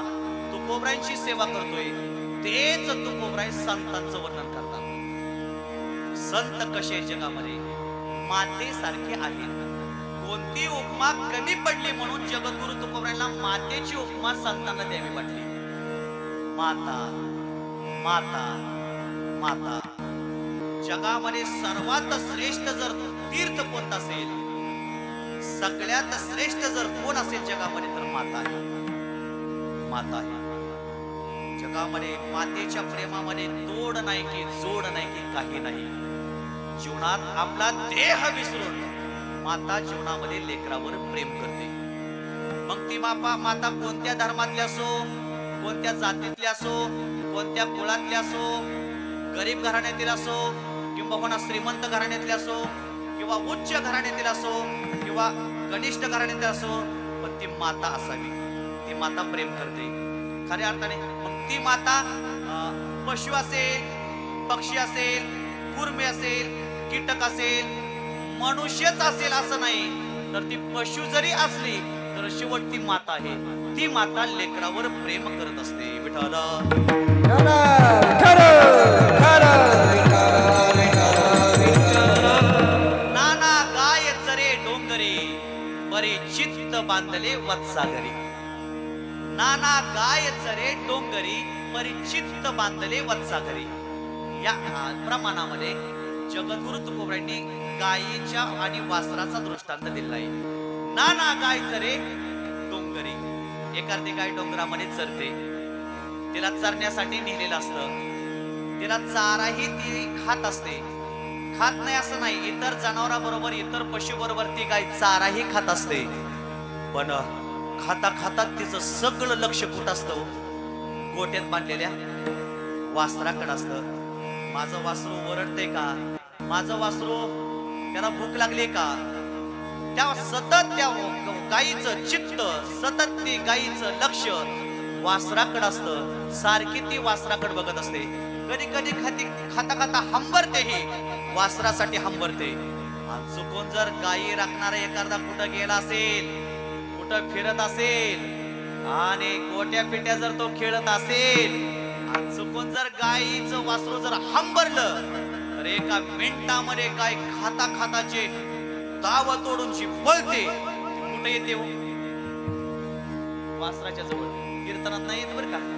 तुकोबरायांची सेवा करतोय तेच तुकोबराय संतांचं वर्णन करतात संत कसे जगामध्ये मातेसारखे आहेत कोणती उपमा कमी पडली म्हणून जगद्गुरु तुकोबरायांना मातेची उपमा संतांना द्यावी वाटली माता माता माता जगामध्ये सर्वात श्रेष्ठ जर तीर्थ कोणतं असेल सगळ्यात श्रेष्ठ जर कोण असेल जगामध्ये तर माता आहे जगामध्ये मातेच्या प्रेमामध्ये तोड नाही की जोड नाही की काही नाही जीवनात आपला देह विसरून माता जीवनामध्ये लेकरावर प्रेम करते मग ती माता कोणत्या धर्मातली असो कोणत्या जातीतली असो कोणत्या कुळातली असो गरीब घराण्यातील असो किंवा श्रीमंत घराण्यातले असो किंवा उच्च घराण्यातील असो किंवा कनिष्ठ घराण्यातील असो पण ती माता असावी ती माता प्रेम करते खऱ्या अर्थाने मग ती माता पशु असेल पक्षी असेल कुर्मे असेल कीटक असेल मनुष्यच असेल असं नाही तर ती पशु जरी असली तर शेवट ती माता आहे ती माता लेकरावर प्रेम करत असते विठ्ठल नाना गाय चरे डोंगरी बरे चित्त बांधले वत्सागरी नाना गाय चरे डोंगरी बरे चित्त बांधले वत्सागरी या प्रमाणामध्ये जगद्गुरु तुकोबरायांनी गायीच्या आणि वासराचा दृष्टांत दिला आहे नाना गाय चरे डोंगरी एखादी गाय डोंगरामध्ये चरते तिला चरण्यासाठी नेलेलं असतं तिला चाराही ती खात असते खात नाही असं नाही इतर जनावरांबरोबर इतर पशु बरोबर ती गाय चाराही खात असते पण खाता खाता तिचं सगळं लक्ष कुठं असतं गोट्यात बांधलेल्या वासराकडे असतं माझं वासरू ओरडते का माझं वासरू त्याला भूक लागली का त्या सतत त्या गायीचं चित्त सतत ती गायीचं लक्ष वासराकडे असतं सारखी ती वासराकडे बघत असते कधी कधी खाता खाता हंबरते ही वासरासाठी हंबरते चुकून जर गायी राखणारा एखादा कुठं गेला असेल कुठं फिरत असेल आणि गोट्या पिट्या जर तो खेळत असेल चुकून जर गायीचं वासरू जर हंबरलं तर एका मिनिटामध्ये गाय खाता खाताचे दाव तोडून जी पळते कुठे येते वासराच्या जवळ कीर्तनात नाही येत बरं का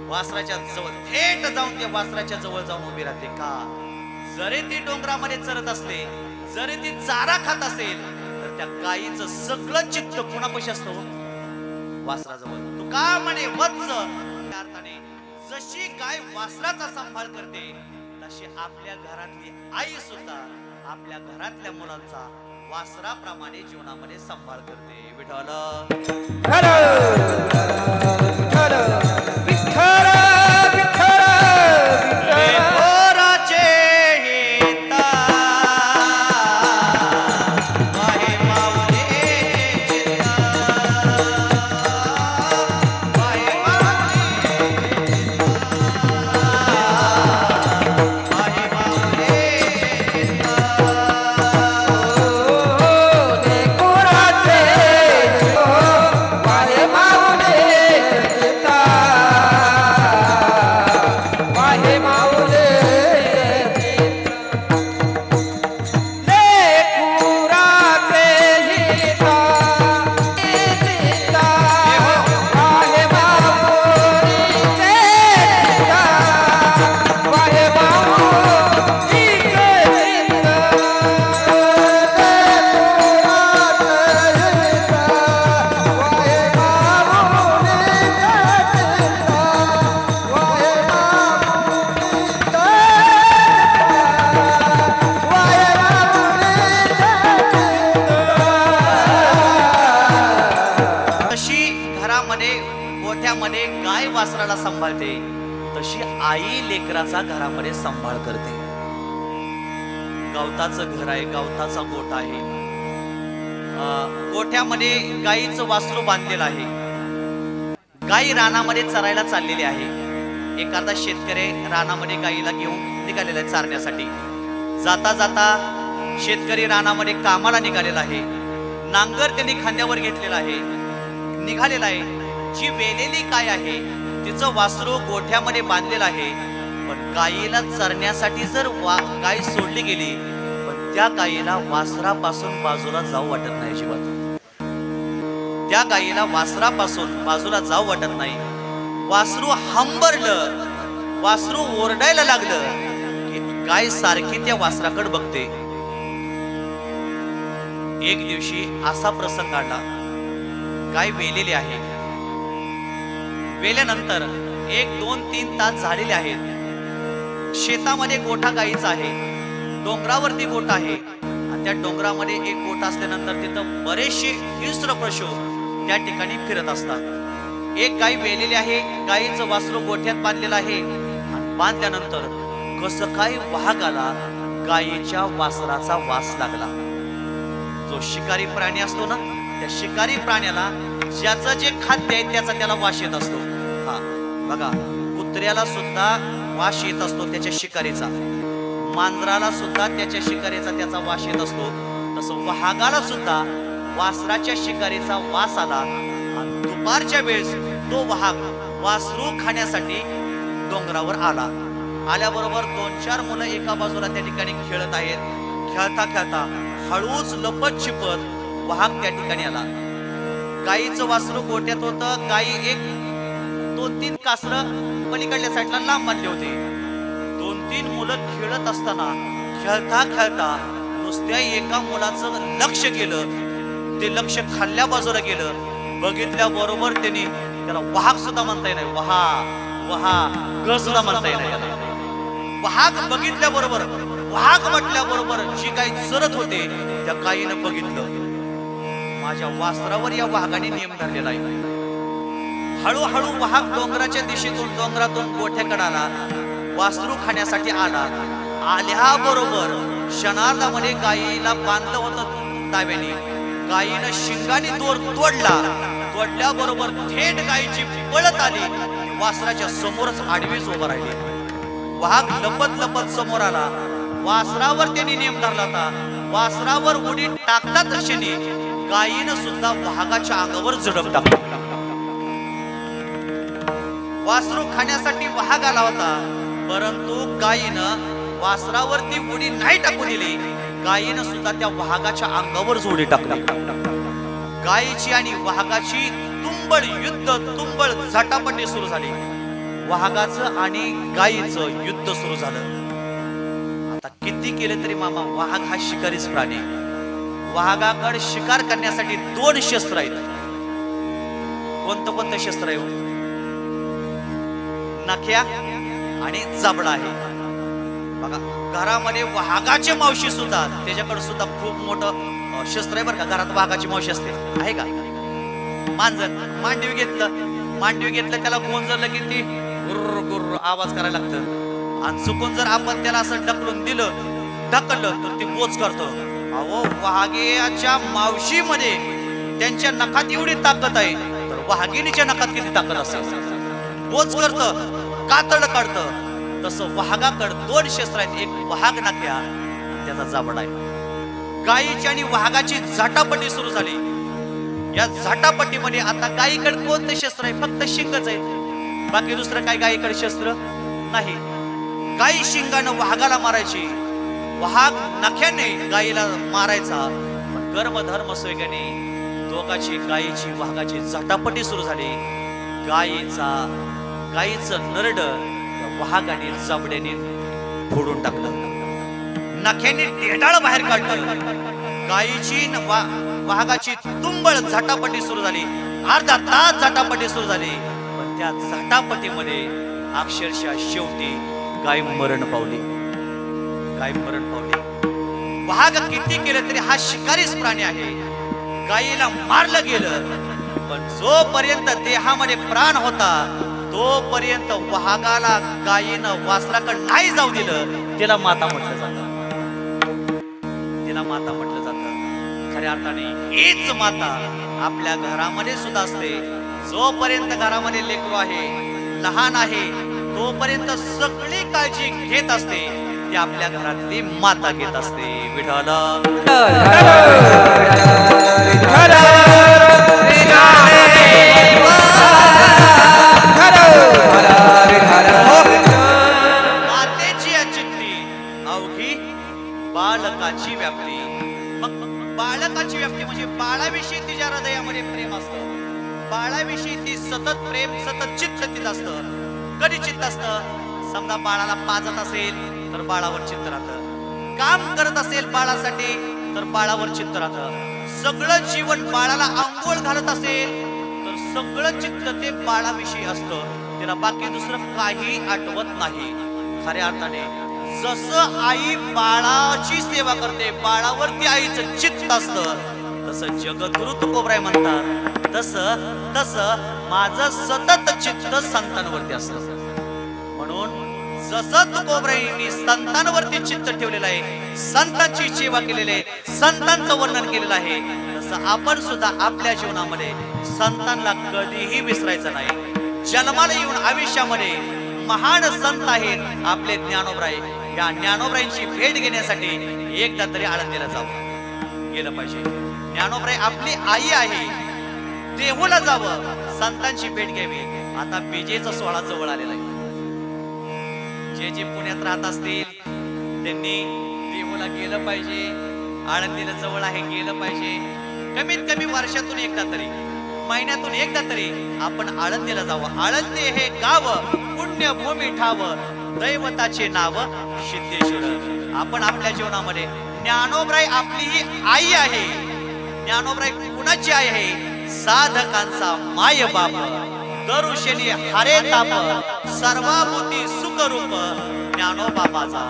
वासराच्या जवळ थेट जाऊन ते वासराच्या जवळ जाऊन उभी राहते का जरी ती डोंगरामध्ये चरत असते जरी ती चारा खात असेल तर त्या गायीचं सगळं चित्त कुणापाशी असतो? वासराजवळ. तू का म्हणे वत्स, त्या अर्थाने जशी गाय वासराचा सांभाळ करते तशी आपल्या घरातली आई सुद्धा आपल्या घरातल्या मुलांचा वासराप्रमाणे जीवनामध्ये सांभाळ करते. विठ्ठल गोठ्यामध्ये गाय वासराला सांभाळते तशी आई लेकराचा घरामध्ये सांभाळ करते. गवताचं घर आहे, गवताचा गोठा आहे, गोठ्यामध्ये गायीचं वासरू बांधलेलं आहे. गाई रानामध्ये चरायला चाललेली आहे. एखादा शेतकरी रानामध्ये गायीला घेऊन निघालेला आहे चारण्यासाठी. जाता जाता शेतकरी रानामध्ये कामाला निघालेला आहे. नांगर त्यांनी खांद्यावर घेतलेला आहे, निघालेला आहे. जी वेलेली गाय आहे तिचं वासरू गोठ्यामध्ये बांधलेलं आहे. पण गायीला चरण्यासाठी जर गाय सोडली गेली पण त्या गायीला वासरापासून बाजूला जाऊ वाटत नाही. अजिबात त्या गायीला वासरापासून बाजूला जाऊ वाटत नाही. वासरू हंबरलं, वासरू ओरडायला लागलं की गाय सारखी त्या वासराकडे बघते. एक दिवशी असा प्रसंग आला. गाय वेलेली आहे. वेल्यानंतर 1, 2, 3 तास झालेले आहेत. शेतामध्ये गोठा गायीचा आहे, डोंगरावरती गोठा आहे. आणि त्या डोंगरामध्ये एक गोठा असल्यानंतर तिथं बरेचसे हिंस्र पशु त्या ठिकाणी फिरत असतात. एक गाय वेलेली आहे, गायीचं वासरू गोठ्यात बांधलेलं आहे. आणि बांधल्यानंतर कसं काय वाघ आला, गायीच्या वासराचा वास लागला. जो शिकारी प्राणी असतो ना, त्या शिकारी प्राण्याला ज्याचं जे खाद्य आहे त्याचा त्याला वास येत असतो. हा बघा, कुत्र्याला सुद्धा वास येत असतो त्याच्या शिकारीचा, मांजराला सुद्धा त्याच्या शिकारीचा त्याचा वास येत असतो. तसं वाघाला सुद्धा वासराच्या शिकारीचा वास आला. आणि दुपारच्या वेळेस तो वाघ वासरू खाण्यासाठी डोंगरावर आला. आल्याबरोबर 2-4 मुलं एका बाजूला त्या ठिकाणी खेळत आहेत. खेळता खेळता हळूच लपत छिपत वाघ त्या ठिकाणी आला. गायीचं वासरू गोठ्यात होतं. गायी 1-2-3 कासरं पलीकडल्या साईडला लांब बांधले होते. 2-3 मुलं खेळत असताना खेळता खेळता नुसत्या एका मुलाचं लक्ष गेलं. ते लक्ष खाल्ल्या बाजूला गेलं. बघितल्या बरोबर त्यांनी त्याला वाघ सुद्धा म्हणता येणार, वहा ग सुद्धा म्हणता येणार. वाघ बघितल्या बरोबर, वाघ म्हटल्या बरोबर जी गाय चरत होते त्या गायीनं बघितलं माझ्या वासरावर या वाघाने नियम धरलेला आहे. हळूहळू वाघ डोंगराच्या दिशेतून, डोंगरातून गोठ्याकडे आला. वासरू खाण्यासाठी आला. आल्याबरोबर क्षणार्धामध्ये गायीला बांधलं होतं ताव्याने. गायीनं शिंगाने दोर तोडला. तोडल्याबरोबर थेट गायीची पळत आली. वासराच्या समोरच आडवीच उभा राहिली. वाघ लपत लपत समोर आला. वासरावर त्यांनी नियम धरला होता. वासरावर उडी टाकतात क्षणी गायीनं सुद्धा वाघाच्या अंगावर झडप टाकली. वासरू खाण्यासाठी वाघ आला होता, परंतु गायीनं वासरावरती उडी नाही टाकू दिली. गायीनं सुद्धा त्या वाघाच्या अंगावर उडी टाकली. गायीची आणि वाघाची तुंबळ युद्ध, तुंबळ झटापटी सुरू झाली. वाघाचं आणि गायीचं युद्ध सुरू झालं. आता किती केले तरी मामा वाघ हा शिकारीच प्राणी. वाघाकडे शिकार करण्यासाठी 2 शस्त्र आहेत. कोणतं कोणतं शस्त्र आहे? नख्या आणि जबडा आहे. बघा घरामध्ये वाघाची मावशी सुद्धा, त्याच्याकडे सुद्धा खूप मोठं शस्त्र आहे बरं का. घरात वाघाची मावशी असते आहे का? मांजर मांडवी घेतलं त्याला गोंजरलं की ती गुर्र गुर्र आवाज करायला लागतं. आणि चुकून जर आपण त्याला असं ढकललं तर ती बोच करतो. अहो वाघेच्या मावशीमध्ये त्यांच्या नखात एवढी ताकद आहे, तर वाघिणीच्या नखात किती ताकद असेल? बोच करतं, कातड काढतं. तसं वाघाकडे 2 शस्त्र आहेत. एक वाघ नख्या, त्याचा जबडा आहे. गायीची आणि वाघाची झाटापट्टी सुरू झाली. या झाटापट्टीमध्ये आता गायीकडे कोणते शस्त्र आहे? फक्त शिंगच आहे, बाकी दुसरं काय गायीकडे शस्त्र नाही. गायी शिंगानं वाघाला मारायची, वाघ नख्याने गायीला मारायचा. पण कर्मधर्म सोयगाने दोघाची गायीची वाघाची झटापटी सुरू झाली. गायीचं नरड वाघाने जबड्याने फोडून टाकलं, नख्याने ढेडाळ बाहेर काढलं. गायीची वाघाची तुंबळ झटापटी सुरू झाली. अर्धा तास झटापटी सुरू झाली. पण त्या झटापटीमध्ये अक्षरशः शेवटी गाय मरण पावली. वाघ किती केलं तरी हा शिकारीच प्राणी आहे. गायीला मारलं गेलं, पण जोपर्यंत देहामध्ये प्राण होता तोपर्यंत वाघाला गायीनं वासराकडे नाही जाऊ दिलं. त्याला माता म्हटलं जातं. खऱ्या अर्थाने हीच माता आपल्या घरामध्ये सुद्धा असते. जोपर्यंत घरामध्ये लेकरू आहे, लहान आहे, तोपर्यंत सगळी काळजी घेत असते. ती आपल्या घरातली माता घेत असते. विठ्ठल मातेची चित्ती अवघी बालकाची व्याप्ती. मग बालकाची व्याप्ती म्हणजे बाळाविषयी तिच्या हृदयामध्ये प्रेम असतं. बाळाविषयी ती सतत प्रेम, सतत चित्त तिचं असतं. कधी चित्त असतं? समजा बाळाला पाजत असेल तर बाळावर चित्त राहतं. काम करत असेल बाळासाठी तर बाळावर चित्त राहतं. सगळं जीवन बाळाला आंघोळ घालत असेल तर सगळं चित्त ते बाळाविषयी असतं. त्याला बाकी दुसरं काही आठवत नाही. खऱ्या अर्थाने जसं आई बाळाची सेवा करते, बाळावरती आईचं चित्त असतं, तसं जगद्गुरु तुकोबराय म्हणतात, तसं माझं सतत चित्त संतांवरती असतं. म्हणून जसं तुकोबरायांनी संतांवरती चित्त ठेवलेलं आहे, संतांची सेवा केलेली आहे, संतांचं वर्णन केलेलं आहे, तसं आपण सुद्धा आपल्या जीवनामध्ये संतांना कधीही विसरायचं नाही. जन्माला येऊन आयुष्यामध्ये महान संत आहेत आपले ज्ञानोबराय. या ज्ञानोबरायांची भेट घेण्यासाठी एकदा तरी आळंदीला गेलं पाहिजे. ज्ञानोबराय आपली आई आहे, देहूला जावं, संतांची भेट घ्यावी. आता बीजेचा सोहळा जवळ आलेला आहे. जे पुण्यात राहत असतील त्यांनी देहूला गेलं पाहिजे. आळंदीला जवळ आहे, गेलं पाहिजे. कमीत कमी वर्षातून एकदा तरी, महिन्यातून एकदा तरी आपण आळंदीला जावं. आळंदी हे गाव पुण्यभूमी ठाव, दैवताचे नाव सिद्धेश्वर. आपण आपल्या जीवनामध्ये ज्ञानोबराय आपली ही आई आहे. ज्ञानोबराय कुणाची आई आहे? साधकांचा माय बाप, दरुशनी हरे ताप, सर्वाभूती सुखरूप ज्ञानोबाबाचा.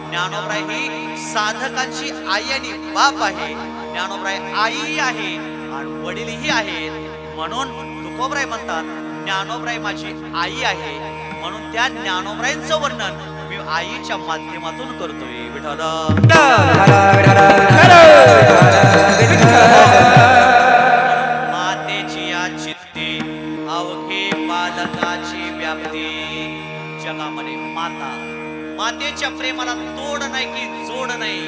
ज्ञानोबराय ही साधकांची आई आणि बाप आहे. ज्ञानोबराय आई आहे आणि वडीलही आहेत. म्हणून तुकोबराय म्हणतात ज्ञानोबराय माझी आई आहे. म्हणून त्या ज्ञानोबरायांचं वर्णन मी आईच्या माध्यमातून करतोय. विठ्ठल मातेची या चित्ती अवघे बालकाची व्याप्ती. जगामध्ये मातेच्या प्रेमाला तोड नाही की जोड नाही.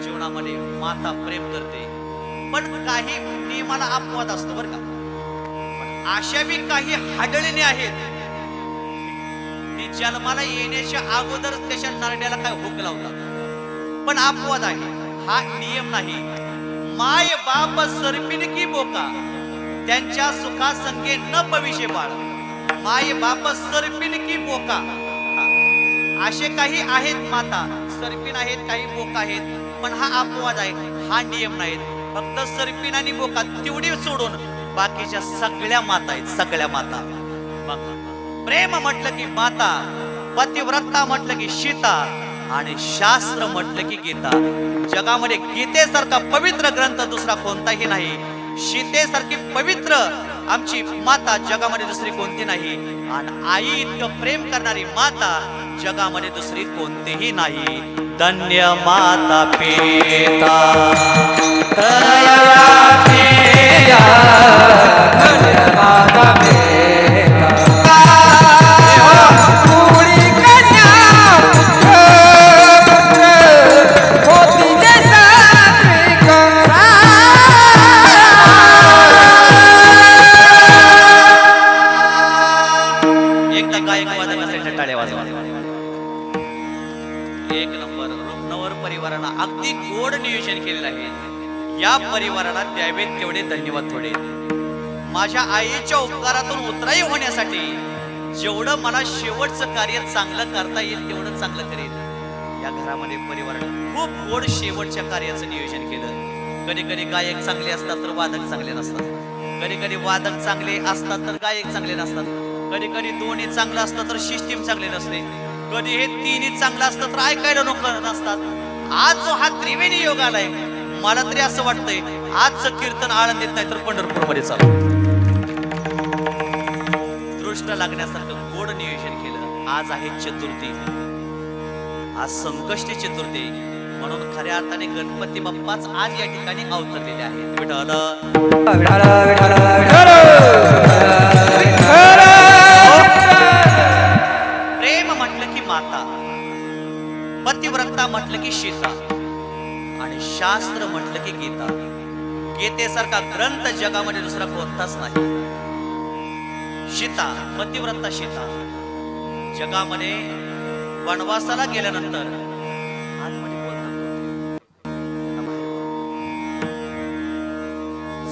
जीवनामध्ये माता प्रेम करते, पण काही नियमाला अपवाद असतो बरं का. पण अशा बी काही हाडळीने आहेत, ती जन्माला येण्याच्या अगोदर त्याच्या नरड्याला काय हुक लावतात. पण अपवाद आहे, हा नियम नाही. माय बाप सरपिन की बोका, त्यांच्या सुखा संगे न पविशे बाळ. माय बाप सरपिन की बोका, असे काही आहेत माता सर्पिन आहेत, काही बोक आहेत, पण हा अपवाद आहे, हा नियम नाही. फक्त सर्पिन आणि बोका तेवढी सोडून बाकीच्या सगळ्या माता आहेत, सगळ्या माता. प्रेम म्हटलं की माता, पतिव्रता म्हटलं की सीता आणि शास्त्र म्हटलं की गीता. जगामध्ये गीतेसारखा पवित्र ग्रंथ दुसरा कोणताही नाही. सीतेसारखी पवित्र आमची माता जगामध्ये दुसरी कोणती नाही. आणि आई इतकं प्रेम करणारी माता जगामध्ये दुसरी कोणतीही नाही. धन्य माता पिता धन्य माता पिता पुरी कन्या पुत्र होती जे सात्विक. एकदा गायक वादकासाठी टाळ्या वाजवा. एक नंबर. रूपनवर परिवारानं अगदी गोड नियोजन केलेलं आहे. या परिवाराला द्यावेत तेवढे धन्यवाद थोडे. माझ्या आईच्या उपकारातून उतराई होण्यासाठी जेवढं मला शेवटचं कार्य चांगलं करता येईल तेवढं चांगलं करेल. या घरामध्ये परिवारानं खूप गोड शेवटच्या कार्याचं नियोजन केलं. कधी कधी गायक चांगले असतात तर वादक चांगले नसतात. कधी कधी वादक चांगले असतात तर गायक चांगले नसतात. कधी कधी दोन्ही चांगलं असतं तर सिस्टीम चांगले नसते. कधी हे तिन्ही चांगलं असतं तर ऐकायला लोक नसतात. आज जो हा त्रिवेणी योग आलाय, मला तरी असं वाटतंय आजचं कीर्तन आळंदीत नाही तर पंढरपूर मध्ये चालू. दृष्ट लागण्यासारखं गोड नियोजन केलं. आज आहे चतुर्थी, आज संकष्टी चतुर्थी, म्हणून खऱ्या अर्थाने गणपती बाप्पाच आज या ठिकाणी अवतरलेले आहेत. विठ्ठल विठ्ठल विठ्ठल विठ्ठल. प्रेम म्हटलं की माता, पतिव्रता म्हटलं की सीता आणि शास्त्र म्हटलं की गीता. गीतेसारखा ग्रंथ जगामध्ये दुसरा कोणताच नाही. सीता, पतिव्रता सीता जगामध्ये वनवासाला गेल्यानंतर आतमध्ये बोलतात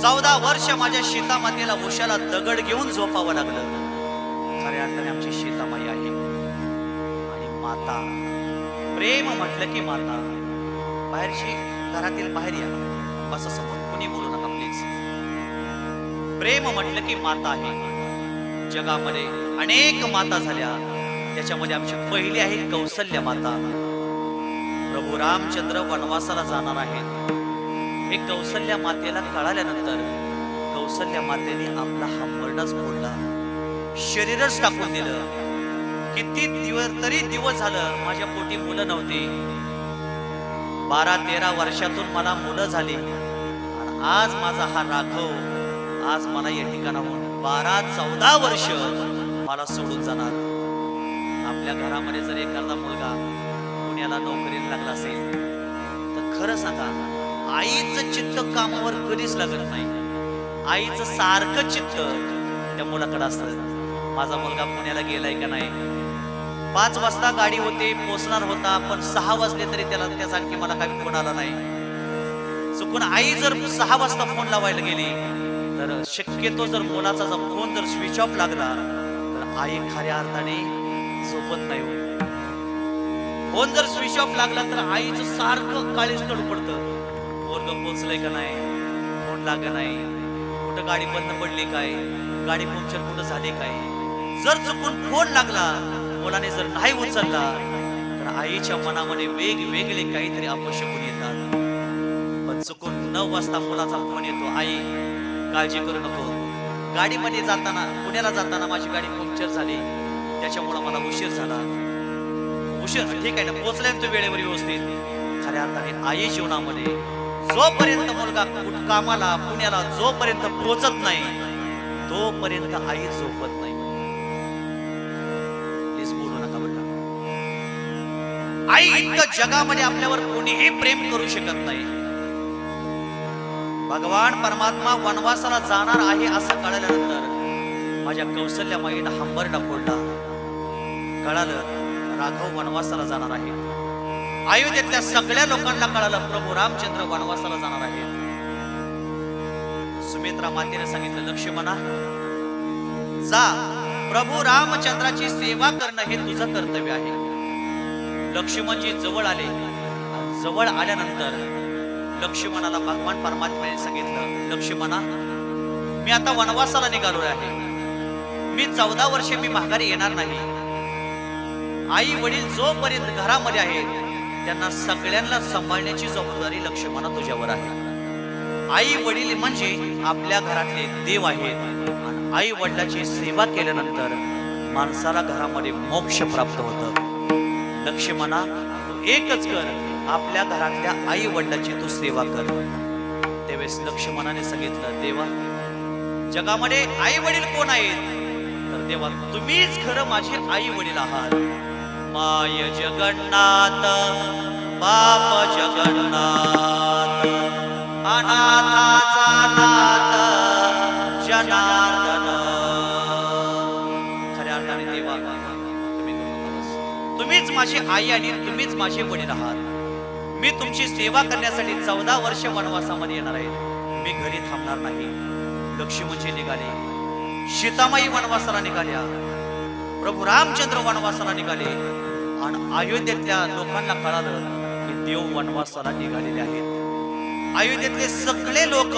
14 वर्ष माझ्या सीतामातेला उशाला दगड घेऊन झोपावं लागलं. खऱ्या अर्थाने आमची सीतामाई आहे. आणि माता, प्रेम म्हटलं की माता. बाहेरची घरातील बाहेर या, बसा समोर, कुणी बोलू नका प्लीज. प्रेम म्हटलं की माता आहे. जगामध्ये अनेक माता झाल्या, त्याच्यामध्ये आमची पहिली आहे कौसल्य माता. प्रभू रामचंद्र वनवासाला जाणार आहेत हे कौसल्या मातेला कळाल्यानंतर कौसल्या मातेने आपला हंबरडाच फोडला, शरीरच टाकून दिलं. किती दिवस झालं माझ्या पोटी मुलं नव्हती. 12-13 वर्षातून मला मुलं झाली. आणि आज माझा हा राघव आज मला या ठिकाणाहून 12-14 वर्ष मला सोडून जाणार. आपल्या घरामध्ये जर एखादा मुलगा पुण्याला नोकरीला लागला असेल तर खरं सांगा, आईचं चित्त कामावर कधीच लागत नाही. आईचं सारखं चित्त त्या मुलाकडे असतं. माझा मुलगा पुण्याला गेलाय का नाही. 5 वाजता गाडी होते, पोचणार होता, पण 6 वाजले तरी त्यासाठी मला काही फोन आला नाही. चुकून आई जर 6 वाजता फोन लावायला गेली तर शक्यतो जर मुलाचा फोन जर स्विच ऑफ लागला तर आई खऱ्या अर्थाने झोपत नाही. फोन जर स्विच ऑफ लागला तर आईचं सारखं काळीच तड पडतं. पोरगं पोचलंय का नाही, फोन लाग नाही, कुठं गाडी बंद पडली काय, गाडी पंक्चर कुठं झाली काय. जर चुकून फोन लागला, मुलाने जर नाही उचलला तर आईच्या मनामध्ये वेगवेगळे काहीतरी अपशकुन येतात. पण चुकून 9 वाजता मुलाचा फोन येतो, आई काळजी करू नको, गाडीमध्ये जाताना पुण्याला जाताना माझी गाडी पंक्चर झाली, त्याच्यामुळे मला उशीर झाला. उशीर ठीक आहे ना, पोहोचलाय तू वेळेवर व्यवस्थित. खऱ्या अर्थाने आई जीवनामध्ये जोपर्यंत मुलगा कामाला पुण्याला जोपर्यंत पोहोचत नाही तोपर्यंत आई झोपत नाही. प्लीज बोलू नका बरं का. आई इतकं जगामध्ये आपल्यावर कोणीही प्रेम करू शकत नाही. भगवान परमात्मा वनवासाला जाणार आहे असं कळल्यानंतर माझ्या कौसल्या माईनं हंबरडा फोडला. कळालं राघव वनवासाला जाणार आहे. अयोध्येतल्या सगळ्या लोकांना कळालं प्रभू रामचंद्र वनवासाला जाणार आहे. सुमित्रा मातेने सांगितलं, लक्ष्मणा जा, प्रभू रामचंद्राची सेवा करणं हे तुझं कर्तव्य आहे. लक्ष्मणजी जवळ आले. जवळ आल्यानंतर लक्ष्मणाला भगवान परमात्म्याने सांगितलं, लक्ष्मणा, मी आता वनवासाला निघालो आहे. मी 14 वर्षे मी माघारी येणार नाही. आई वडील जोपर्यंत घरामध्ये आहेत त्यांना सगळ्यांना सांभाळण्याची जबाबदारी लक्ष्मणा तुझ्यावर आहे. आई वडील म्हणजे आपल्या घरातले देव आहेत. आई वडिलाची सेवा केल्यानंतर माणसाला घरामध्ये मोक्ष प्राप्त होतं. लक्ष्मणा, तू एकच कर, आपल्या घरातल्या आई वडिलाची तू सेवा कर. त्यावेळेस लक्ष्मणाने सांगितलं, देवा, जगामध्ये आई वडील कोण आहेत? तर देवा, तुम्हीच खरं माझे आई वडील आहात. माय जगन्नाथ बाप जगन्नाथ, अनाथाचा नाथ जनार्दन. खऱ्या अर्थाने देवा, तुम्हीच माझी आई आणि तुम्हीच माझे वडील आहात. मी तुमची सेवा करण्यासाठी 14 वर्ष वनवासामध्ये येणार आहे. मी घरी थांबणार नाही. लक्ष्मणजी निघाले, सीतामाई वनवासाला निघाल्या, प्रभू रामचंद्र वनवासाला निघाले आणि अयोध्येतल्या लोकांना कळालं की देव वनवासाला निघालेले आहेत. अयोध्येतले सगळे लोक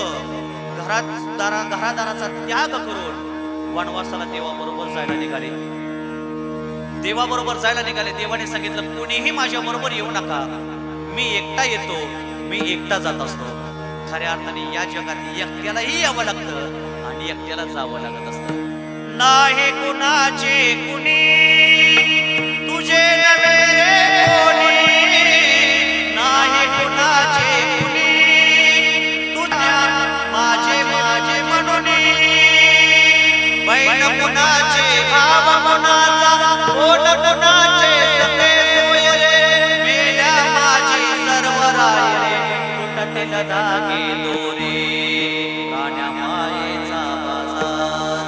घरादाराचा त्याग करून वनवासाला देवाबरोबर जायला निघाले. देवाबरोबर जायला निघाले. देवाने सांगितलं, कोणीही माझ्या बरोबर येऊ नका. मी एकटा येतो, मी एकटा जात असतो. खऱ्या अर्थाने या जगात एकट्यालाही यावं लागतं आणि एकट्याला जावं लागत असतं. नाही कुणाचे कुणी तुझे नवे रे कोणी, नाही कुणाचे कुणी तुझ्या माझे माझे म्हणून. बहीण कुणाचे, भाव कुणाचा, कोण कुणाचे सते सोय रे. मेल्या माझे सर्व राहिले, तुटतील धागे दोरे, कान्या मायेचा बाजार.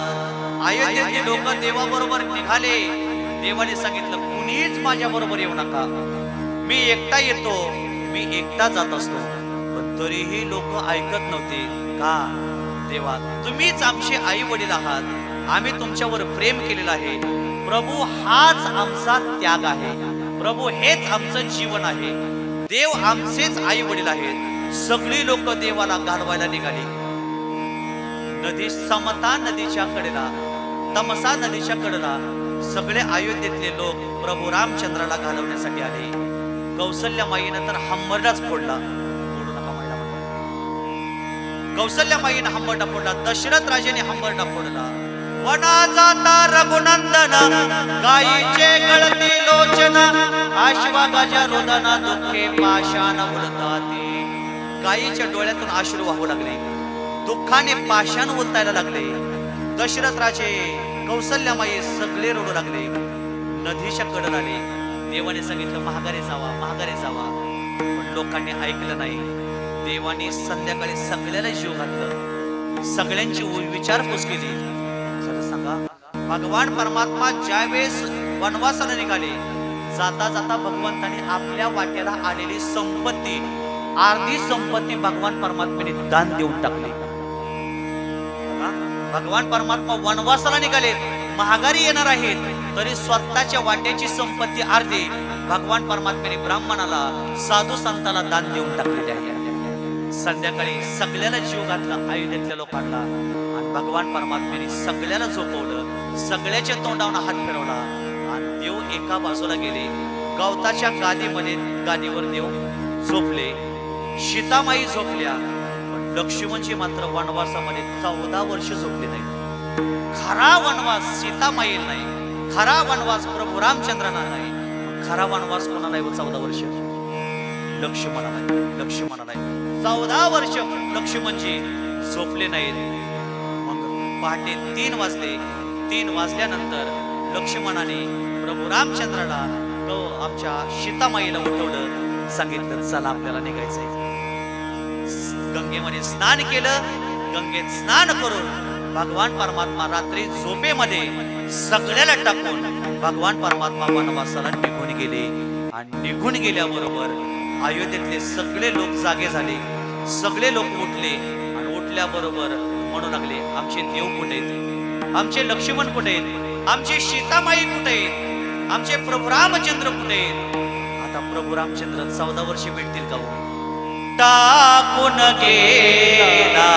अयोध्येतले लोक देवाबरोबर निघाले. देवाने सांगितलं, कुणीच माझ्या बरोबर येऊ नका. मी एकटा येतो, मी एकटा जात असतो. पण तरीही लोक ऐकत नव्हते. का? देवा, तुम्हीच आमचे आई वडील आहात. आम्ही तुमच्यावर प्रेम केलेलं आहे. प्रभू हाच आमचा त्याग आहे. प्रभू हेच आमचं जीवन आहे. देव आमचेच आई वडील आहेत. सगळी लोक देवाला घालवायला निघाली. नदी समता नदीच्या कडेला, तमसा नदीच्या कडेला सगळे अयोध्येतले लोक प्रभू रामचंद्राला घालवण्यासाठी आले. कौसल्या माईनं तर हंबरडाच फोडला. फोडू नका माईला म्हणलं. कौसल्या माईनं हंबरडा फोडला. दशरथ राजाने हंबरडा फोडला. वना जाता रघुनंदन, गायीचे गळती लोचन, आश्वागाच्या रोदना दुःखे पाषाण उलताती. गायीच्या डोळ्यातून अश्रू वाहू लागले. दुःखाने पाषाण उलतायला लागले. दशरथ राजे, कौसल्यामाई सगळे रडू लागले. नदीच्या कडन आले. देवाने सांगितलं, महागारे जावा, महागारे जावा. पण लोकांनी ऐकलं नाही. देवाने संध्याकाळी सगळ्याला जीव घातलं. सगळ्यांची विचारपूस केली. खरं सांगा, भगवान परमात्मा ज्यावेळेस वनवासाला निघाले, जाता जाता भगवंताने आपल्या वाट्याला आलेली संपत्ती, अर्धी संपत्ती भगवान परमात्म्याने दान देऊन टाकली. भगवान परमात्मा वनवासाला निघालेत, महागारी येणार आहेत, तरी स्वतःच्या वाट्याची संपत्ती अर्धी भगवान परमात्म्याने ब्राह्मणाला, साधू संताला दान देऊन टाकलेली आहे. संध्याकाळी सगळ्याला जीव घातला अयोध्येतल्या लोकांना. आणि भगवान परमात्म्याने सगळ्याला झोपवलं. सगळ्याच्या तोंडावर हात फिरवला आणि देव एका बाजूला गेले. गवताच्या गादीवर देव झोपले. सीतामाई झोपल्या. लक्ष्मणजी मात्र वनवासामध्ये 14 वर्ष झोपले नाही. खरा वनवास सीतामाई नाही, खरा वनवास प्रभू रामचंद्रांना नाही. खरा वनवास कोणाला 14 वर्ष? लक्ष्मणाला. लक्ष्मणाला 14 वर्ष लक्ष्मणजी झोपले नाहीत. मग पहाटे 3 वाजले. 3 वाजल्यानंतर लक्ष्मणाने प्रभू रामचंद्राला, तो आमच्या सीतामाईला उठवलं. सांगितलं, चला आपल्याला निघायचंय. गंगेमध्ये स्नान केलं. गंगेत स्नान करून भगवान परमात्मा रात्री झोपेमध्ये सगळ्याला टाकून भगवान परमात्मा वनवासाला निघून गेले. आणि निघून गेल्याबरोबर अयोध्येतले सगळे लोक जागे झाले. सगळे लोक उठले आणि उठल्याबरोबर म्हणू लागले, आमचे देव कुठे आहेत? आमचे लक्ष्मण कुठे आहेत? आमची सीतामाई कुठे आहेत? आमचे प्रभू रामचंद्र कुठे आहेत? प्रभू रामचंद्र 14 वर्षे भेटतील का हो? टाकून गेला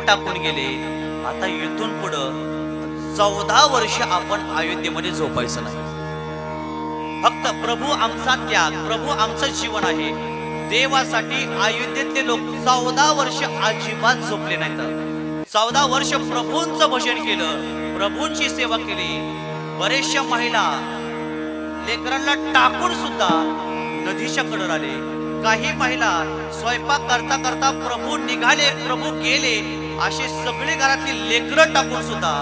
टाकून गेले. आता इथून पुढं 14 वर्ष आपण अयोध्येमध्ये झोपायचं नाही. फक्त प्रभू आमचा त्याग, प्रभू आमचं जीवन आहे. देवासाठी अयोध्येतले लोक 14 वर्ष अजिबात झोपले नाहीत. 14 वर्ष प्रभूंचं भजन केलं, प्रभूंची सेवा केली. बरेचशा महिला लेकरांना टाकून सुद्धा नदीच्या कडे आले. काही महिला स्वयंपाक करता करता प्रभू निघाले, प्रभू गेले, असे सगळे घरातली लेकरं टाकून सुद्धा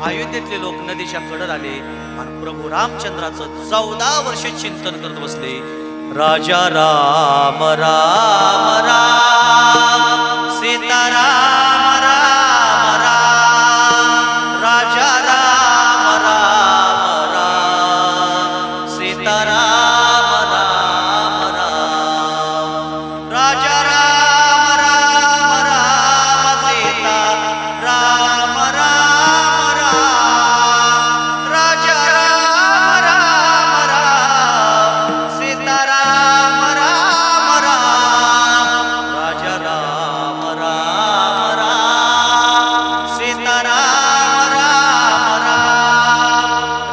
अयोध्येतले लोक नदीच्या कडे आले आणि प्रभू रामचंद्राचं 14 वर्ष चिंतन करत बसले. राजा राम राम राम सीता राम राम राम राजा राम राम राम सीता राम राम राम राजा राम राम राम सीता राम राम राम राजा राम राम राम सीता राम राम राम राजा राम राम राम सीता राम राम राम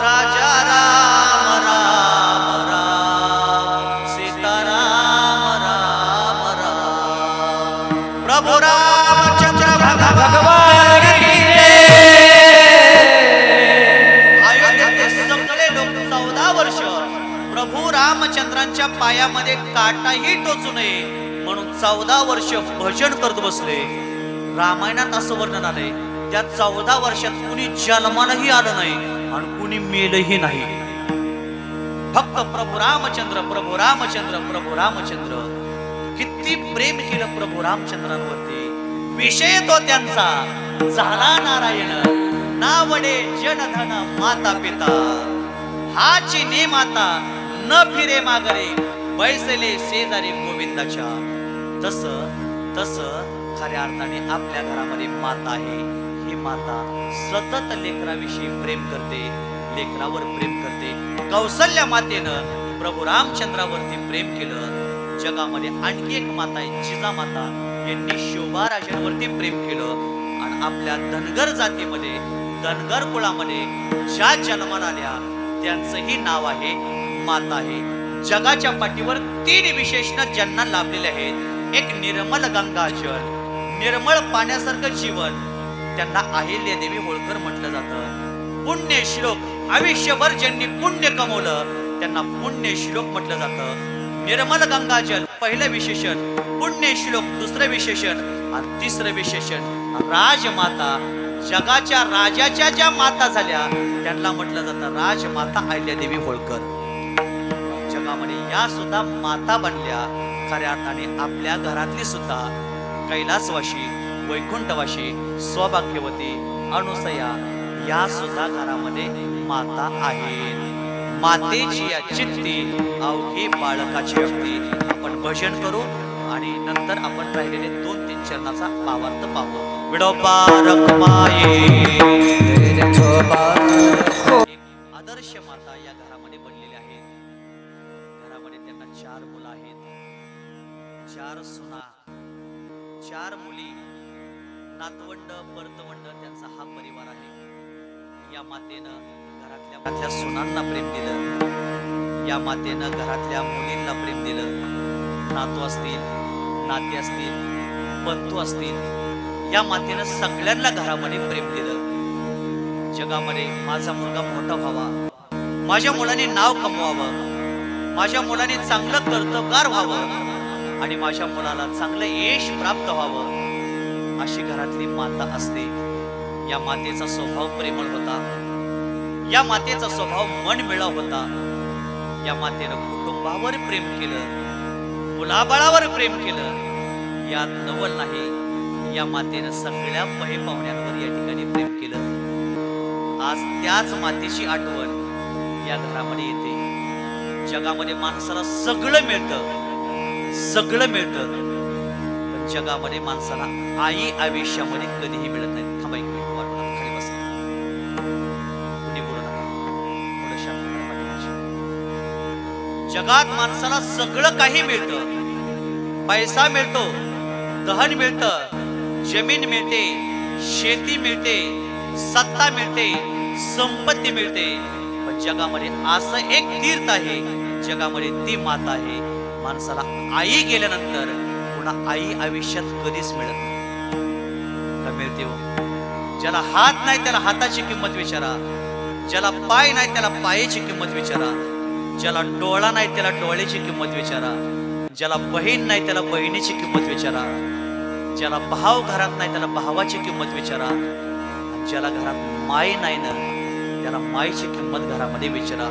राजा राम राम राम सीता राम राम राम. प्रभू रामचंद्र भगवान की अयोध्येतले सगळे लोक 14 वर्ष प्रभू रामचंद्रांच्या पायामध्ये काटाही टोचू नये म्हणून 14 वर्ष भजन करत बसले. रामायणात असं वर्णन आलंय, त्या 14 वर्षात कुणी जन्मालाही आलं नाही आणि कुणी मेलही नाही. फक्त प्रभू रामचंद्र, प्रभू रामचंद्र, प्रभू रामचंद्र. किती प्रेम केलं प्रभू रामचंद्रांवरती. विषय तो त्यांचा झाला नारायण, नावडे जनधन माता पिता. हाची ने माता न फिरे मागरे, बैसले शेजारी गोविंदाच्या. तस तस खऱ्या अर्थाने आपल्या घरामध्ये माता आहे. ही माता सतत लेकराविषयी प्रेम करते, लेकरावर प्रेम करते. कौसल्या मातेनं प्रभू रामचंद्रावरती प्रेम केलं. जगामध्ये आणखी एक माता आहे जिजामाता, यांनी शोभा राजांवरती प्रेम केलं आणि आपल्या धनगर जातीमध्ये, धनगर कुळामध्ये ज्या जन्माला आल्या त्यांचंही नाव आहे माता आहे. जगाच्या पाठीवर 3 विशेषण ज्यांना लाभलेले आहेत. एक निर्मल गंगाजल, निर्मळ पाण्यासारखं जीवन, त्यांना अहिल्यादेवी होळकर म्हटलं जातं. पुण्य श्लोक, आयुष्यभर ज्यांनी पुण्य कमवलं त्यांना पुण्य श्लोक म्हटलं जातं. निर्मल गंगाजल पहिलं विशेषण, पुण्य श्लोक दुसरं विशेषण आणि तिसरं विशेषण राजमाता. जगाच्या राजाच्या ज्या माता झाल्या त्यांना म्हटलं जातं राजमाता अहिल्यादेवी होळकर. जगामध्ये या सुद्धा माता बनल्या. खऱ्या अर्थाने आपल्या घरातली सुद्धा कैलासवाशी, वैकुंठवाशी, सौभाग्यवती, अनुसया या सुद्धा घरामध्ये माता आहेत. मातेची या चित्ती अवघी बाळकाची व्यक्ती. आपण भजन करू आणि नंतर आपण राहिलेले 2-3 चरणाचा भावार्थ पाहू. विडोबा रखमाई आदर्श माता या घरामध्ये बनलेल्या आहेत. घरामध्ये त्यांना 4 मुलं आहेत, 4 सुना, 4 मुली, नातवंड परतवंड, त्यांचा हा परिवार आहे. या मातेनं घरातल्या सुनांना प्रेम दिलं, या मातेनं घरातल्या मुलींना प्रेम दिलं. नातू असतील, नाते असतील, बंधू असतील, या मातेनं सगळ्यांना घरामध्ये प्रेम दिलं. जगामध्ये माझा मुलगा मोठा व्हावा, माझ्या मुलाने नाव कमवावं, माझ्या मुलाने चांगलं कर्तबगार व्हावं आणि माझ्या मुलाला चांगलं यश प्राप्त व्हावं, अशी घरातली माता असते. या मातेचा स्वभाव प्रेमळ होता, या मातेचा स्वभाव मनमिळाव होता. या मातेनं कुटुंबावर प्रेम केलं, मुलाबाळावर प्रेम केलं. यात नवल नाही, या मातेनं सगळ्या पहे पाहुण्यांवर या ठिकाणी प्रेम केलं. आज त्याच मातेची आठवण या घरामध्ये येते. जगामध्ये माणसाला सगळं मिळतं, सगळं मिळतं, पण जगामध्ये माणसाला आई आयुष्यामध्ये कधीही मिळत नाही. थांबा एक मिनिट, वाटून खाली बसा, कुणी बोलू नका, थोडं शांत करा पाठीमागची. जगात माणसाला सगळं काही मिळतं, पैसा मिळतो, धन मिळतं, जमीन मिळते, शेती मिळते, सत्ता मिळते, संपत्ती मिळते, पण जगामध्ये असं एक तीर्थ आहे, जगामध्ये ती माता आहे. माणसाला आई गेल्यानंतर पुन्हा आई आयुष्यात कधीच मिळत नाही. मिळते हो. ज्याला हात नाही त्याला हाताची किंमत विचारा, ज्याला पाय नाही त्याला पायाची किंमत विचारा, ज्याला डोळा नाही त्याला डोळ्याची किंमत विचारा, ज्याला बहीण नाही त्याला बहिणीची किंमत विचारा, ज्याला भाव घरात नाही त्याला भावाची किंमत विचारा, ज्याला घरात माय नाही ना त्याला मायची किंमत घरामध्ये विचारा.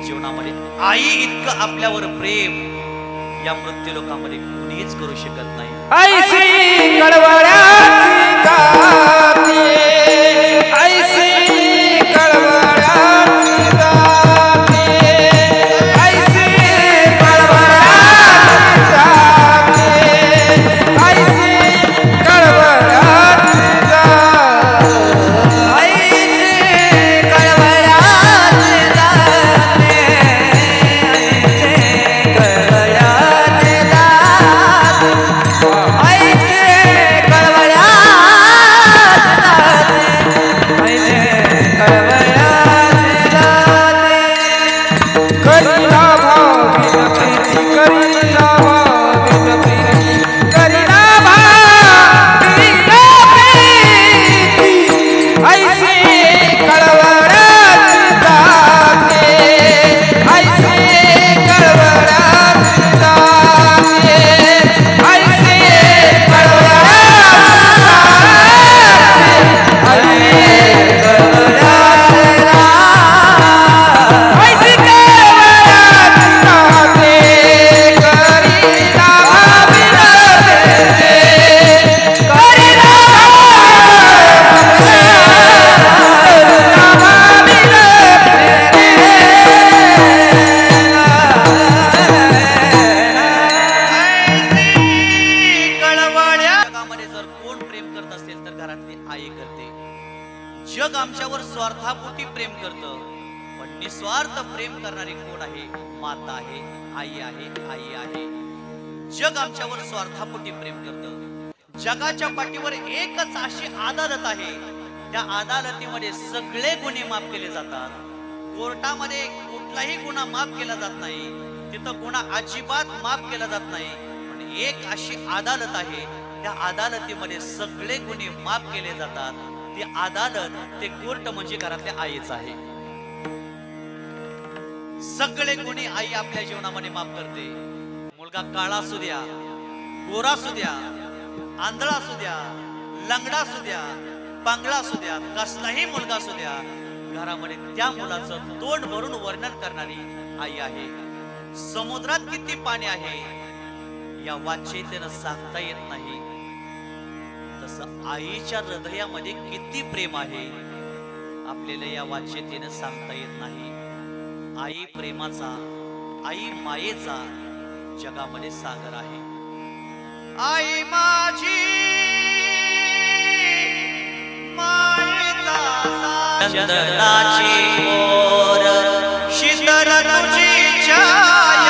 जीवनामध्ये आई इतकं आपल्यावर प्रेम या मृत्यू लोकांमध्ये कुणीच करू शकत नाही. ऐसी कळवळ्याची गाते, ऐसी कळवळ्याची गाते, ऐसी कळवळ्याची गाते, ऐसी कळवळ्याची गाते, ऐसी कळवळ्याची गाते, ऐसी कळवळ्याची जग आमच्यावर स्वार्थापोटी प्रेम करतं, पण निस्वार्थ प्रेम करणारी कोण आहे? माता आहे, आई आहे, आई आहे. जग आमच्यावर स्वार्थापोटी प्रेम करतं. जगाच्या पाठीवर एकच अशी अदालत आहे, त्या अदालतीमध्ये सगळे गुन्हे माफ केले जातात. कोर्टामध्ये कुठलाही गुन्हा माफ केला जात नाही, तिथं गुन्हा अजिबात माफ केला जात नाही. पण एक अशी अदालत आहे, त्या अदालतीमध्ये सगळे गुन्हे माफ केले जातात. ती अदालत, ते कोर्ट म्हणजे घरातल्या आईच आहे. सगळे गुन्हे आई आपल्या जीवनामध्ये माफ करते. मुलगा काळा असू द्या, गोरा असू द्या, आंधळा असू द्या, लंगडा असू द्या, पांगळा असू द्या, कसलाही मुलगा असू द्या, घरामध्ये त्या मुलाचं तोंड भरून वर्णन करणारी आई आहे. समुद्रात किती पाणी आहे या वाच्यतेनं सांगता येत नाही, तसं आईच्या हृदयामध्ये किती प्रेम आहे आपल्याला या वाच्यतेनं सांगता येत नाही. आई प्रेमाचा, आई मायेचा जगामध्ये सागर आहे. आई माझी मायेचा चंदनाची मोर, शीतल तुझी छाया,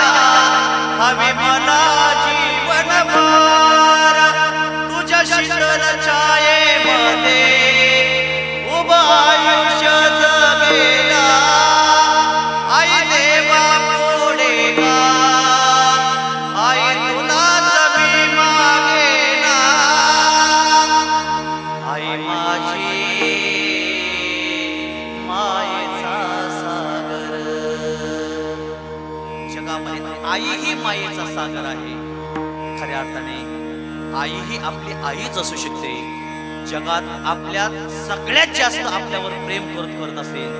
जगामध्ये आई ही मायेचा सागर आहे. खऱ्या अर्थाने आई ही आपली आईच असू शकते. जगात आपल्या सगळ्यात जास्त आपल्यावर प्रेम करत असेल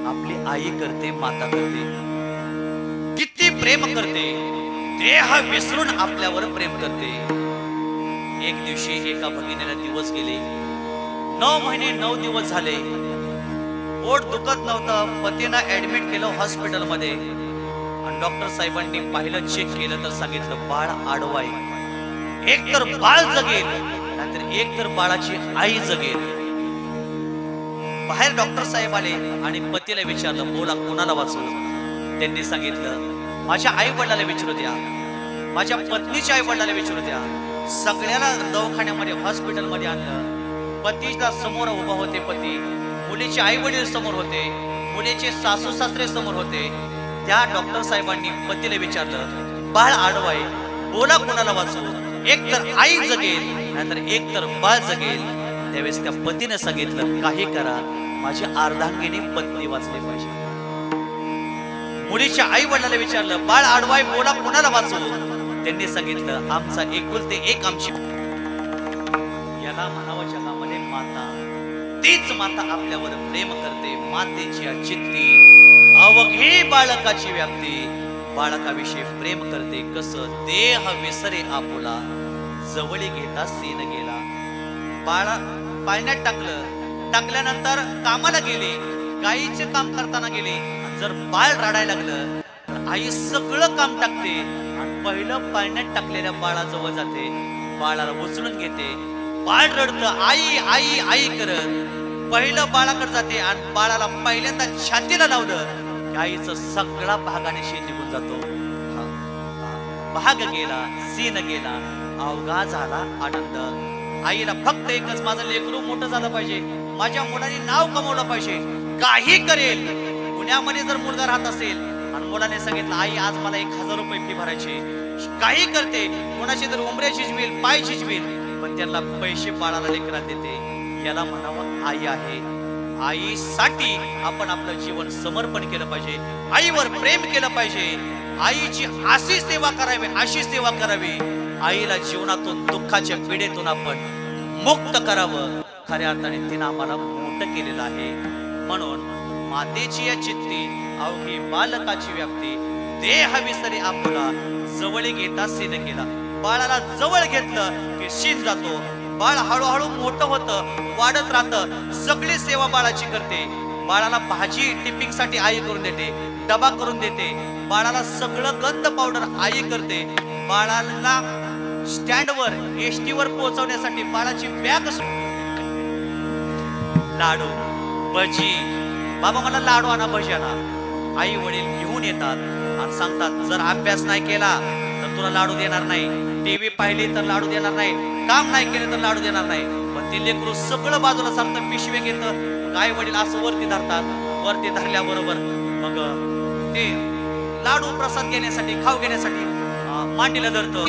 आपली आई करते, माता करते. किती प्रेम करते, देह विसरून आपल्यावर प्रेम करते. एक दिवशी एका भगिनीला दिवस गेले. 9 महिने 9 दिवस झाले. पोट दुखत नव्हतं. पतीनं ऍडमिट केलं हॉस्पिटलमध्ये आणि डॉक्टर साहेबांनी पाहिलं, चेक केलं तर सांगितलं बाळ आडवं आहे. एक तर बाळ जगेल नाहीतर एक तर बाळाची आई जगेल. बाहेर डॉक्टर साहेब आले आणि पतीला विचारलं, बोला कोणाला वाचवू? त्यांनी सांगितलं, माझ्या आई वडिलाला विचारू द्या, माझ्या पत्नीच्या आई वडिलाला विचारू द्या. सगळ्याला दवाखान्यामध्ये हॉस्पिटलमध्ये आणलं. पतीच्या समोर उभा होते पती, मुलीचे आई वडील समोर होते, मुलीचे सासू सासरे समोर होते. त्या डॉक्टर साहेबांनी पतीला विचारलं, बाळ आडवं आहे, बोला कोणाला वाचवू? एक तर आई जगेल नाहीतर एक तर बाळ जगेल. त्यावेळेस त्या पतीने सांगितलं, काही करा, माझी अर्धांगिनी पत्नी वाचली पाहिजे. मुलीच्या आई वडिलाला विचारलं, बाळ आडवं आहे, बोला कोणाला वाचवू? त्यांनी सांगितलं, आमचा एकुलते एक आमची. याला म्हणावं जगामध्ये माता. तीच माता आपल्यावर प्रेम करते. मातेची चित्ती अवघी बाळकाची व्याप्ती. बाळकाविषयी प्रेम करते. कसं देह विसरे आपुला, जवळी घेता सीन गेला. बाळा पाळण्यात टाकल्यानंतर कामाला गेले, गाईचे काम करताना गेले. जर बाळ रडायला लागलं तर आई सगळं काम टाकते आणि पहिलं पाळण्यात टाकलेल्या बाळाजवळ जाते, बाळाला उचलून घेते. बाळ रडतं, आई आई आई करत पहिलं बाळाकडे जाते आणि बाळाला पहिल्यांदा छातीला लावलं की आईचं सगळा भागानेशी निघून जातो. भाग गेला, सीन गेला, अवघा झाला आनंद. आईला फक्त एकच, माझं लेकरू मोठं झालं पाहिजे, माझ्या मुलाने नाव कमवलं पाहिजे, काही करेल. पुण्यामध्ये जर मुलगा राहत असेल आणि मुलाने सांगितलं, आई आज मला 1000 रुपये फी भरायची, काही करते, कोणाची तर उमरे शिजवेल, पाय शिजवेल, पण त्यांना पैसे बाळाला लेकरात देते. याला म्हणावं आई आहे. आईसाठी आपण आपलं जीवन समर्पण केलं पाहिजे. आईवर प्रेम केलं पाहिजे. आईची अशी सेवा करावी, अशी सेवा करावी. आईला जीवनातून दुःखाच्या पिढेतून आपण मुक्त करावं. खऱ्या अर्थाने तिनं आम्हाला मोठं केलेलं आहे. म्हणून मातेची या चित्ती अवघी बालकाची व्याप्ती. देह विसरे आपुला, जवळ घेता सीन केला. बाळाला जवळ घेतलं की शीन जातो. बाळ हळूहळू मोठं होतं, वाढत राहतं. सगळी सेवा बाळाची करते. बाळाला भाजी टिपिंग साठी आई करून देते, डबा करून देते. बाळाला सगळं गंध पावडर आई करते. बाळाला स्टँडवर एसटी वर पोहोचवण्यासाठी बाळाची बॅग, लाडू, भजी, बाबा मला लाडू आणा, भजी आणा. आई वडील घेऊन येतात आणि सांगतात, जर अभ्यास नाही केला तर तुला लाडू देणार नाही, टीव्ही पाहिली तर लाडू देणार नाही, काम नाही केलं तर लाडू देणार नाही. पण ते लेकरू सगळं बाजूला सांगतं, पिशवे घेतं. आई वडील असं वरती धरतात. वरती धरल्याबरोबर मग ते लाडू प्रसाद घेण्यासाठी, खाऊ घेण्यासाठी मांडीला धरतं.